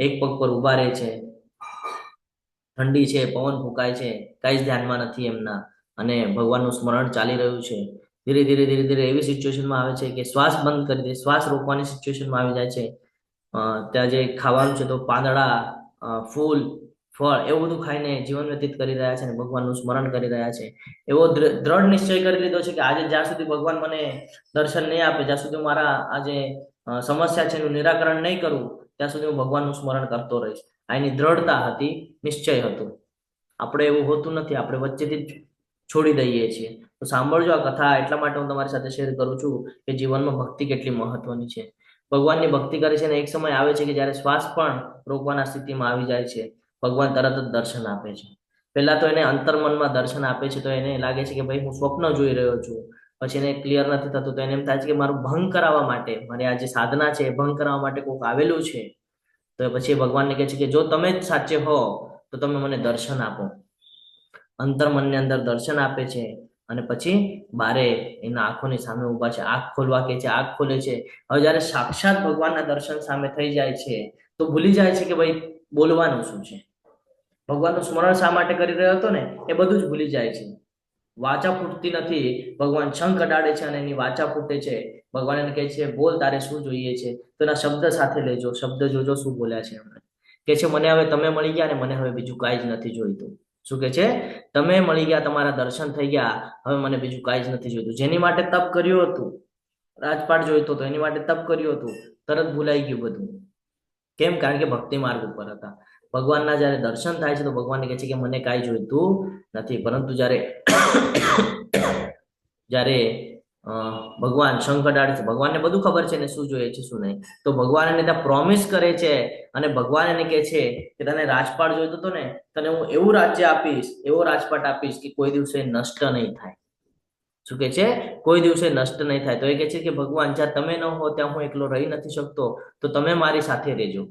એક પગ પર ઉભા રહે છે. ઠંડી છે, પવન ફૂંકાય છે, કાંઈ જ ધ્યાનમાં નથી એમના, અને ભગવાનનું સ્મરણ ચાલી રહ્યું છે. ધીરે ધીરે ધીરે ધીરે એવી સિચ્યુએશનમાં આવે છે કે શ્વાસ બંધ કરી દે, શ્વાસ રોકવાની સિચ્યુએશનમાં આવી જાય છે. ત્યાં જે ખાવાનું છે તો પાંદડા, ફૂલ, ફળ એવું બધું ખાઈને જીવન વ્યતીત કરી રહ્યા છે અને ભગવાનનું સ્મરણ કરી રહ્યા છે. એવો દ્રઢ નિશ્ચય કરી લીધો છે કે આજે જ્યાં સુધી ભગવાન મને દર્શન નહીં આપે, જ્યાં સુધી મારા આ જે સમસ્યા છે એનું નિરાકરણ નહીં કરું, ત્યાં સુધી હું ભગવાનનું સ્મરણ કરતો રહીશ. આ એની દ્રઢતા હતી, નિશ્ચય હતું. આપણે એવું હોતું નથી, આપણે વચ્ચેથી જ છોડી દઈએ છીએ. તો સાંભળજો આ કથા, એટલા માટે હું તમારી સાથે શેર કરું છું કે જીવનમાં ભક્તિ કેટલી મહત્વની છે. ભગવાનની ભક્તિ કરે છે અને એક સમય આવે છે કે જ્યારે શ્વાસ પણ રોકવાના સ્થિતિમાં આવી જાય છે, ભગવાન તરત જ દર્શન આપે છે. પહેલા તો એને અંતર્મનમાં દર્શન આપે છે, તો એને લાગે છે કે ભાઈ હું સ્વપ્ન જોઈ રહ્યો છું. પછી એને ક્લિયર નથી થતું, તો એને એમ થાય છે કે મારું ભંગ કરાવવા માટે, મારી આ જે સાધના છે એ ભંગ કરાવવા માટે કોઈક આવેલું છે. તો પછી ભગવાનને કહે છે કે જો તમે જ સાચે હો તો તમે મને દર્શન આપો. અંતર્મનની અંદર દર્શન આપે છે, અને પછી બારે એના આંખોની સામે ઉભા છે, આંખ ખોલવા કે છે, આંખ ખોલે છે. હવે જયારે સાક્ષાત ભગવાનના દર્શન સામે થઈ જાય છે તો ભૂલી જાય છે કે ભાઈ બોલવાનું શું છે. ભગવાનનું સ્મરણ શા માટે કરી રહ્યો હતો ને એ બધું જ ભૂલી જાય છે. વાચા ફૂટતી નથી, ભગવાન શંખ અડાડે છે અને એની વાચા ફૂટે છે. ભગવાન એને કહે છે બોલ, તારે શું જોઈએ છે? તો એના શબ્દ સાથે લેજો, શબ્દ જોજો શું બોલ્યા છે એમણે. કે છે મને હવે તમે મળી ગયા ને મને હવે બીજું કાંઈ જ નથી જોઈતું. શું કે છે? તમે મળી ગયા, તમારા દર્શન થઈ ગયા, હવે મને બીજું કાંઈ જ નથી જોઈતું. જેની માટે તપ કર્યું હતું, રાજપાટ જોઈતો હતો, એની માટે તપ કર્યું હતું, તરત ભૂલાઈ ગયું બધું. કેમ? કારણ કે ભક્તિ માર્ગ ઉપર હતા. ભગવાનના જયારે દર્શન થાય છે તો ભગવાનને કહે છે કે મને કાંઈ જોઈતું નથી. પરંતુ જ્યારે ભગવાન શંખ અડાડે છે, ભગવાનને બધું ખબર છે ને શું જોઈએ છે શું નહીં. તો ભગવાન એને ત્યાં પ્રોમિસ કરે છે અને ભગવાન એને કહે છે કે તને રાજપાટ જોઈતો હતો ને, તને હું એવું રાજ્ય આપીશ, એવો રાજપાટ આપીશ કે કોઈ દિવસે નષ્ટ નહીં થાય. શું કે છે? કોઈ દિવસે નષ્ટ નહીં થાય. તો એ કહે છે કે ભગવાન જ્યાં તમે ન હો ત્યાં હું એકલો રહી નથી શકતો, તો તમે મારી સાથે રહેજો.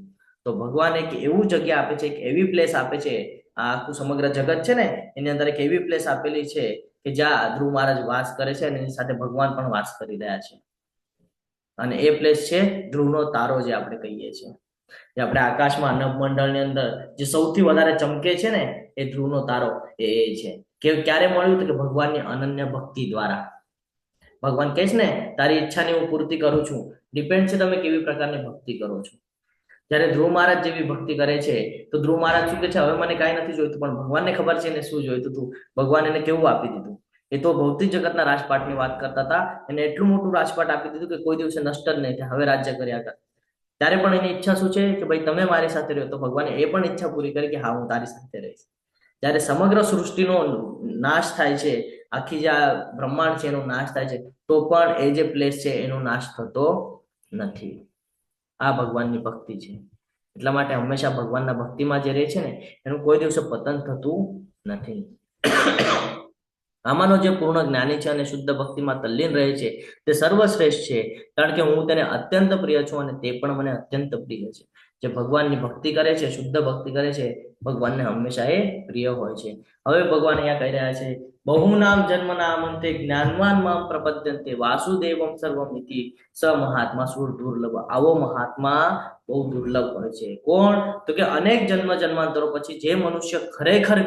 તો ભગવાન એક એવું જગ્યા આપે છે, એક એવી પ્લેસ આપે છે, આ આખું સમગ્ર જગત છે ને એની અંદર એક એવી પ્લેસ આપેલી છે કે જ્યાં ધ્રુવ મહારાજ વાસ કરે છે અને એની સાથે ભગવાન પણ વાસ કરી રહ્યા છે. અને એ પ્લેસ છે ધ્રુવનો તારો, જે આપણે કહીએ છીએ. જે આપણે આકાશમાં નભમંડળની અંદર જે સૌથી વધારે ચમકે છે ને એ ધ્રુવનો તારો એ છે. કે ક્યારે મળ્યું? તો કે ભગવાનની અનન્ય ભક્તિ દ્વારા. ભગવાન કહે છે ને તારી ઈચ્છાની હું પૂર્તિ કરું છું. ડિપેન્ડ છે તમે કેવી પ્રકારની ભક્તિ કરો છો. જયારે ધ્રુવ મહારાજ જેવી ભક્તિ કરે છે તો ધ્રુવ મહારાજ શું કે છે, હવે મને કાંઈ નથી જોઈતું, પણ ભગવાનને ખબર છે એને શું જોઈતું હતું. ભગવાન એને કેવું આપી દીધું? એ તો ભૌતિક જગતના રાજપાટની વાત કરતા હતા. એને એટલું મોટું રાજપાટ આપી દીધું કે કોઈ દિવસે નષ્ટ જ નહીં થાય, હવે રાજ્ય કર્યા કર. ત્યારે પણ એની ઈચ્છા શું છે કે ભાઈ તમે મારી સાથે રહ્યો. તો ભગવાને એ પણ ઈચ્છા પૂરી કરી કે હા હું તારી સાથે રહીશ. જ્યારે સમગ્ર સૃષ્ટિનો નાશ થાય છે, આખી જે આ બ્રહ્માંડ છે એનો નાશ થાય છે, તો પણ એ જે પ્લેસ છે એનો નાશ થતો નથી. આ ભગવાનની ભક્તિ છે. એટલા માટે હંમેશા ભગવાનના ભક્તિમાં જે રહે છે ને એનું કોઈ દિવસે પતન થતું નથી. આમાંનો જે પૂર્ણ જ્ઞાની છે અને શુદ્ધ ભક્તિમાં તલ્લીન રહે છે તે સર્વશ્રેષ્ઠ છે, કારણ કે હું તેને અત્યંત પ્રિય છું અને તે પણ મને અત્યંત પ્રિય છે. જે ભગવાનની ભક્તિ કરે છે, શુદ્ધ ભક્તિ કરે છે, ભગવાનને હંમેશા એ પ્રિય હોય છે. હવે ભગવાન અહીંયા કહી રહ્યા છે બહુનામ જન્મ નામંતે જ્ઞાનવાન માં પ્રપદ્યંતે વાસુદેવમ સર્વમિતિ સ મહાત્મા સુર દુર્લભ. આવો મહાત્મા બહુ દુર્લભ હોય છે. કોણ? તો કે અનેક જન્માંતરો પછી જે મનુષ્ય ખરેખર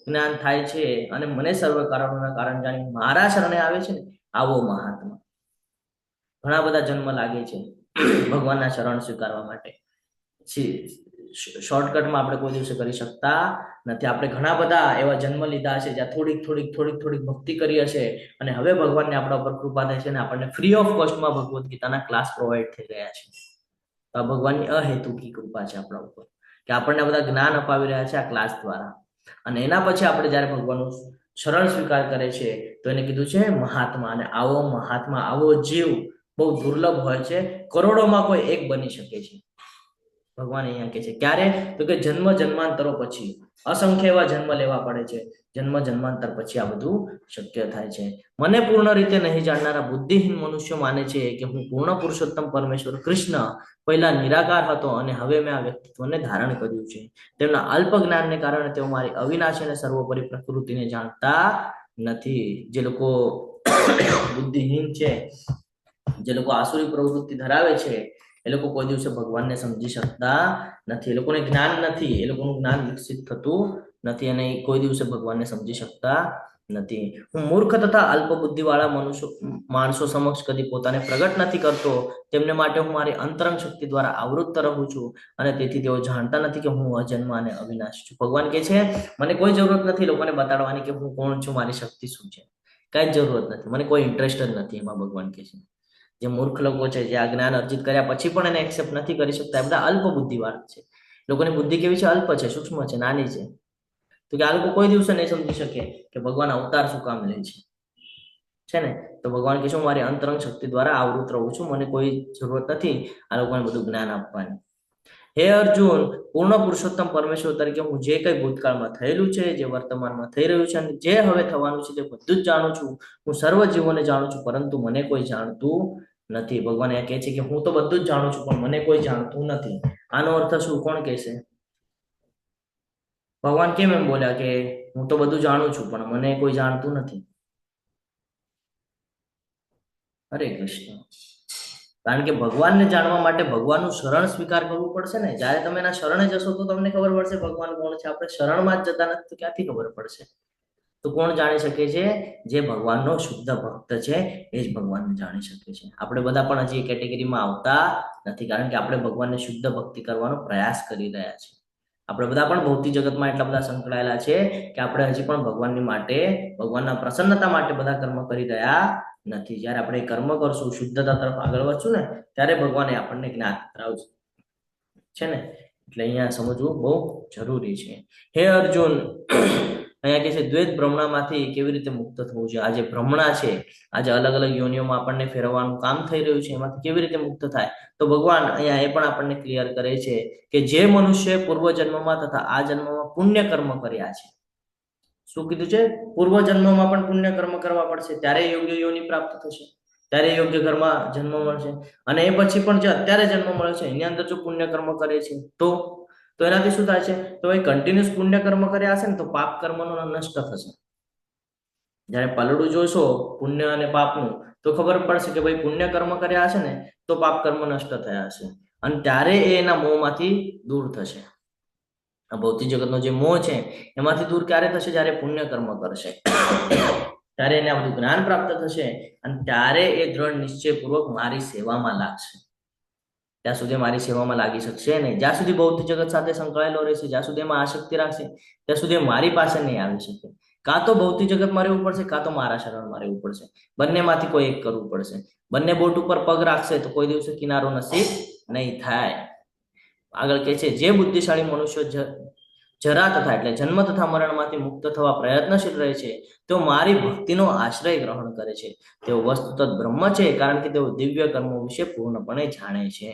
જ્ઞાન થાય છે અને મને સર્વ કારણોના કારણ જાણી મારા શરણે આવે છે ને, આવો મહાત્મા. ઘણા બધા જન્મ લાગે છે ભગવાનના શરણ સ્વીકારવા માટે. શોર્ટકટમાં આપણે કોઈ દિવસે કરી શકતા નથી. આપણે ઘણા બધા એવા જન્મ લીધા છે જ્યાં થોડીક ભક્તિ કરી હશે અને હવે ભગવાનને આપણા ઉપર કૃપા થાય છે અને આપણને ફ્રી ઓફ કોસ્ટમાં ભગવદ્ ગીતાના ક્લાસ પ્રોવાઈડ થઈ રહ્યા છે. તો આ ભગવાનની અહેતુકી કૃપા છે આપણા ઉપર કે આપણને બધા જ્ઞાન અપાવી રહ્યા છે આ ક્લાસ દ્વારા. અને એના પછી આપણે જયારે ભગવાનનું શરણ સ્વીકાર કરે છે તો એને કીધું છે મહાત્મા. અને આવો મહાત્મા, આવો જીવ બહુ દુર્લભ હોય છે. કરોડોમાં કોઈ એક બની શકે છે. ભગવાન અહીંયા કહે છે ક્યારે, તો કે જન્મ જન્માંતરો પછી, અસંખ્ય એવા જન્મ લેવા પડે છે, જન્મ જન્માંતર પછી આ બધું શક્ય થાય છે. મને પૂર્ણ રીતે નહીં જાણનારા બુદ્ધિહીન મનુષ્યો માને છે કે હું પૂર્ણ પુરુષોત્તમ પરમેશ્વર કૃષ્ણ પહેલા નિરાકાર હતો અને હવે મેં આ વ્યક્તિત્વને ધારણ કર્યું છે. તેમના અલ્પ જ્ઞાનને કારણે તેઓ મારી અવિનાશી અને સર્વોપરી પ્રકૃતિને જાણતા નથી. જે લોકો બુદ્ધિહીન છે, જે લોકો આસુરી પ્રવૃત્તિ ધરાવે છે, એ લોકો કોઈ દિવસે ભગવાનને સમજી શકતા નથી. એ લોકોને જ્ઞાન નથી, એ લોકોનું જ્ઞાન વિકસિત થતું નથી અને એ કોઈ દિવસે ભગવાનને સમજી શકતા નથી. હું મૂર્ખ તથા અલ્પ બુદ્ધિ વાળા માણસો સમક્ષ કદી પોતાને પ્રગટ નથી કરતો. તેમને માટે હું મારી અંતરંગ શક્તિ દ્વારા આવૃત્ત રહું છું અને તેથી તેઓ જાણતા નથી કે હું અજન્મ અને અવિનાશી છું. ભગવાન કહે છે મને કોઈ જરૂરત નથી લોકોને બતાડવાની કે હું કોણ છું, મારી શક્તિ શું છે, કઈ જ જરૂરત નથી, મને કોઈ ઇન્ટરેસ્ટ જ નથી એમાં. ભગવાન કહે છે જે મૂર્ખ લોકો છે, જે આ જ્ઞાન અર્જિત કર્યા પછી પણ એને એક્સેપ્ટ નથી કરી શકતા, એ બધા અલ્પ બુદ્ધિવાળા છે. લોકોની બુદ્ધિ કેવી છે? અલ્પ છે, સૂક્ષ્મ છે, નાની છે. તો કે આ લોકો કોઈ દિવસે નહીં સમજી શકે કે ભગવાન અવતાર શું કામ લે છે ને. તો ભગવાન કહે છે હું મારી અંતરંગ શક્તિ દ્વારા આવૃત રહું છું, મને કોઈ જરૂરત નથી આ લોકોને બધું જ્ઞાન આપવાની. હે અર્જુન, પૂર્ણ પુરુષોત્તમ પરમેશ્વર તરીકે હું જે કઈ ભૂતકાળમાં થયેલું છે, જે વર્તમાનમાં થઈ રહ્યું છે અને જે હવે થવાનું છે તે બધું જ જાણું છું. હું સર્વ જીવોને જાણું છું પરંતુ મને કોઈ જાણતું નથી. ભગવાન એ કહે છે કે હું તો બધું જ જાણું છું પણ મને કોઈ જાણતું નથી. આનો અર્થ શું? કોણ કહેશે? ભગવાન કેમ એમ બોલ્યા કે હું તો બધું જાણું છું પણ મને કોઈ જાણતું નથી? હરે કૃષ્ણ. કારણ કે ભગવાનને જાણવા માટે ભગવાનનું શરણ સ્વીકાર કરવું પડશે ને. જ્યારે તમે એના શરણે જશો તો તમને ખબર પડશે ભગવાન કોણ છે. આપણે શરણમાં જ જતા નથી તો ક્યાંથી ખબર પડશે? તો કોણ જાણી શકે છે? જે ભગવાનનો શુદ્ધ ભક્ત છે એ જ ભગવાનને જાણી શકે છે. આપણે બધા પણ હજી એ કેટેગરીમાં આવતા નથી કારણ કે આપણે ભગવાનને શુદ્ધ ભક્તિ કરવાનો પ્રયાસ કરી રહ્યા છીએ. આપણે બધા પણ ભૌતિક જગતમાં એટલા બધા સંકળાયેલા છે કે આપણે હજી પણ ભગવાનની માટે, ભગવાનના પ્રસન્નતા માટે બધા કર્મ કરી રહ્યા નથી. જ્યારે આપણે કર્મ કરશું, શુદ્ધતા તરફ આગળ વધશું ને, ત્યારે ભગવાને આપણને જ્ઞાન કરાવશે છે ને. એટલે અહીંયા સમજવું બહુ જરૂરી છે. હે અર્જુન, અહીંયા કે છે દ્વૈત ભ્રમણામાંથી કેવી રીતે મુક્ત થવું છે. આ જે ભ્રમણા છે, આજે અલગ અલગ યોનિઓમાં આપણને ફેરવવાનું કામ થઈ રહ્યું છે, એમાંથી કેવી રીતે મુક્ત થાય? તો ભગવાન અહીંયા એ પણ આપણને ક્લિયર કરે છે કે જે મનુષ્ય પૂર્વ જન્મમાં તથા આ જન્મમાં પુણ્ય કર્મ કર્યા છે. શું કીધું છે? પૂર્વ જન્મમાં પણ પુણ્ય કર્મ કરવા પડશે, ત્યારે યોગ્ય યોનિ પ્રાપ્ત થશે, ત્યારે યોગ્ય ઘરમાં જન્મ મળશે. અને એ પછી પણ જે અત્યારે જન્મ મળે છે એની અંદર જો પુણ્ય કર્મ કરે છે તો એનાથી શું થાય છે? તો એ કન્ટિન્યુઅસ પુણ્ય કર્મ કર્યા હશે ને તો પાપ કર્મનો નષ્ટ થશે. જ્યારે પલડું જોશો પુણ્ય અને પાપનું તો ખબર પડશે કે ભાઈ પુણ્ય કર્મ કર્યા હશે ને તો પાપ કર્મ નષ્ટ થયા હશે અને ત્યારે એ એના મોહમાંથી દૂર થશે. આ ભૌતિક જગતનો જે મોહ છે એમાંથી દૂર ક્યારે થશે? જ્યારે પુણ્ય કર્મ કરશે, ત્યારે એને આ બધું જ્ઞાન પ્રાપ્ત થશે અને ત્યારે એ દ્રઢ નિશ્ચયપૂર્વક મારી સેવામાં લાગશે. ત્યાં સુધી મારી સેવામાં લાગી શકશે નહીં. જ્યાં સુધી ભૌતિક જગત સાથે સંકળાયેલો રહેશે, જ્યાં સુધી એમાં આસક્તિ રાખશે, ત્યાં સુધી મારી પાસે નહીં આવી શકે. કાં તો ભૌતિક જગતમાં રહેવું પડશે, કાં તો મારા શરણમાં રહેવું પડશે. બંનેમાંથી કોઈ એક કરવું પડશે. બંને બોટ ઉપર પગ રાખશે તો કોઈ દિવસે કિનારો નસીબ નહીં થાય. આગળ કહે છે જે બુદ્ધિશાળી મનુષ્યો જરા તથા એટલે જન્મ તથા મરણમાંથી મુક્ત થવા પ્રયત્નશીલ રહે છે તેઓ મારી ભક્તિનો આશ્રય ગ્રહણ કરે છે. તેઓ વસ્તુતઃ બ્રહ્મ છે કારણ કે તેઓ દિવ્ય કર્મો વિશે પૂર્ણપણે જાણે છે.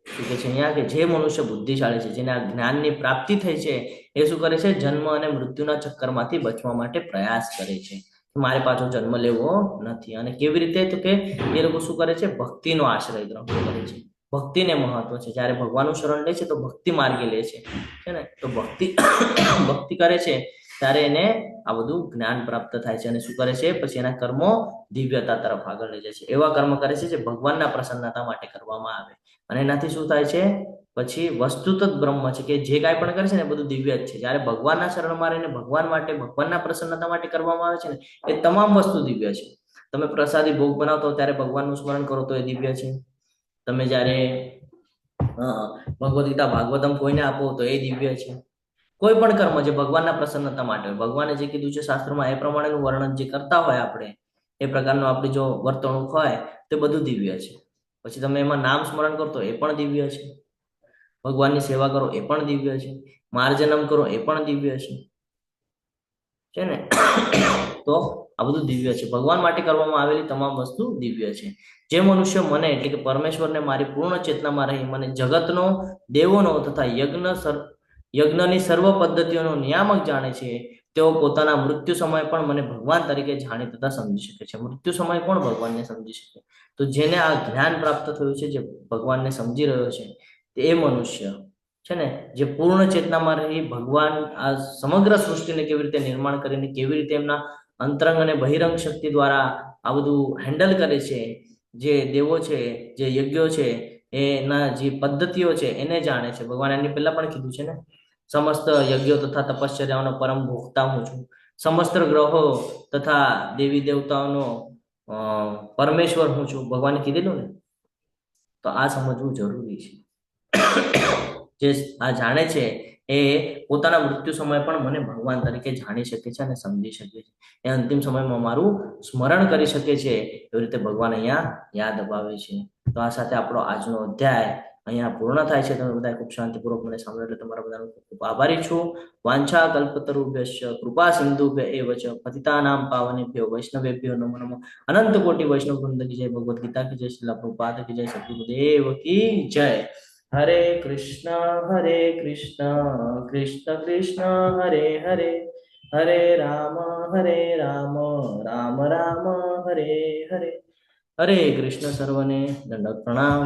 શું કે છે અહીંયા કે જે મનુષ્ય બુદ્ધિશાળી છે, જેને આ જ્ઞાનની પ્રાપ્તિ થઈ છે, એ શું કરે છે? જન્મ અને મૃત્યુના ચક્કરમાંથી બચવા માટે પ્રયાસ કરે છે. મારે પાછો જન્મ લેવો નથી. અને કેવી રીતે? તો કે એ લોકો શું કરે છે? ભક્તિનો આશ્રય ગ્રહણ કરે છે. ભક્તિને મહત્વ છે. જ્યારે ભગવાનનું શરણ લે છે તો ભક્તિ માર્ગે લે છે ને. તો ભક્તિ કરે છે ત્યારે એને આ બધું જ્ઞાન પ્રાપ્ત થાય છે અને શું કરે છે? પછી એના કર્મો દિવ્યતા તરફ આગળ લઈ જાય છે. એવા કર્મ કરે છે જે ભગવાનના પ્રસન્નતા માટે કરવામાં આવે અને એનાથી શું થાય છે? પછી વસ્તુત જ બ્રહ્મ છે કે જે કાંઈ પણ કરે છે ને બધું દિવ્ય જ છે. જ્યારે ભગવાનના શરણમાં રહીને ભગવાન માટે, ભગવાનના પ્રસન્નતા માટે કરવામાં આવે છે ને એ તમામ વસ્તુ દિવ્ય છે. તમે પ્રસાદી ભોગ બનાવતો ત્યારે ભગવાનનું સ્મરણ કરો તો એ દિવ્ય છે. તમે જ્યારે ભગવદ ગીતા ભાગવતમ કોઈને આપો તો એ દિવ્ય છે. કોઈ પણ કર્મ જે ભગવાનના પ્રસન્નતા માટે હોય, ભગવાને જે કીધું છે શાસ્ત્રમાં એ પ્રમાણેનું વર્ણન જે કરતા હોય આપણે, એ પ્રકારનું આપણી જો વર્તણૂક હોય તે બધું દિવ્ય છે. પછી તમે એમાં નામ સ્મરણ કરતો એ પણ દિવ્ય છે. ભગવાનની સેવા કરો એ પણ દિવ્ય છે. માર્જનમ કરો એ પણ દિવ્ય છે ને. તો આ બધું દિવ્ય છે. ભગવાન માટે કરવામાં આવેલી તમામ વસ્તુ દિવ્ય છે. જે મનુષ્ય મને એટલે કે પરમેશ્વરને મારી પૂર્ણ ચેતનામાં રહી મને જગતનો, દેવોનો તથા યજ્ઞની સર્વ પદ્ધતિઓનો નિયામક જાણે છે, તેઓ પોતાના મૃત્યુ સમય પણ મને ભગવાન તરીકે જાણી તથા સમજી શકે છે. મૃત્યુ સમય કોણ ભગવાનને સમજી શકે? તો જેને આ જ્ઞાન પ્રાપ્ત થયું છે, જે ભગવાનને સમજી રહ્યો છે, તે એ મનુષ્ય છે ને, જે પૂર્ણ ચેતનામાં રહી ભગવાન આ સમગ્ર સૃષ્ટિને કેવી રીતે નિર્માણ કરીને કેવી રીતે એમના અંતરંગ અને બહિરંગ શક્તિ દ્વારા આ બધું હેન્ડલ કરે છે, જે દેવો છે, જે યજ્ઞો છે, એના જે પદ્ધતિઓ છે એને જાણે છે. ભગવાન એની પહેલા પણ કીધું છે ને, સમસ્ત યજ્ઞો તથા તપશ્ચર્યાઓનો પરમ ભોગતા હું છું, સમસ્ત ગ્રહો તથા દેવી દેવતાઓનો પરમેશ્વર હું છું, ભગવાને કીધેલું ને. તો આ સમજવું જરૂરી છે. જે આ જાણે છે એ પોતાના મૃત્યુ સમય પણ મને ભગવાન તરીકે જાણી શકે છે અને સમજી શકે છે. એ અંતિમ સમયમાં મારું સ્મરણ કરી શકે છે. એવી રીતે ભગવાન અહીંયા યાદ અપાવે છે. તો આ સાથે આપણો આજનો અધ્યાય અહીંયા પૂર્ણ થાય છે. તમે બધા ખૂબ શાંતિપૂર્વક મને સાંભળો એટલે તમારા બધાનો ખૂબ આભારી છું. વાંછા કલ્પતરુભ્યશ્ચ કૃપા સિંધુભ્ય એવ ચ પતિતાનામ પાવનેભ્યો વૈષ્ણવેભ્યો નમો નમઃ. અનંત કોટી વૈષ્ણવ વૃંદ કી જય, ભગવદ ગીતા કી જય, શ્રીલ પ્રભુપાદ કી જય, સદગુરુદેવ કી જય. હરે કૃષ્ણ કૃષ્ણ કૃષ્ણ હરે હરે, હરે રામ રામ રામ હરે હરે. હરે કૃષ્ણ. સર્વને દંડવત પ્રણામ.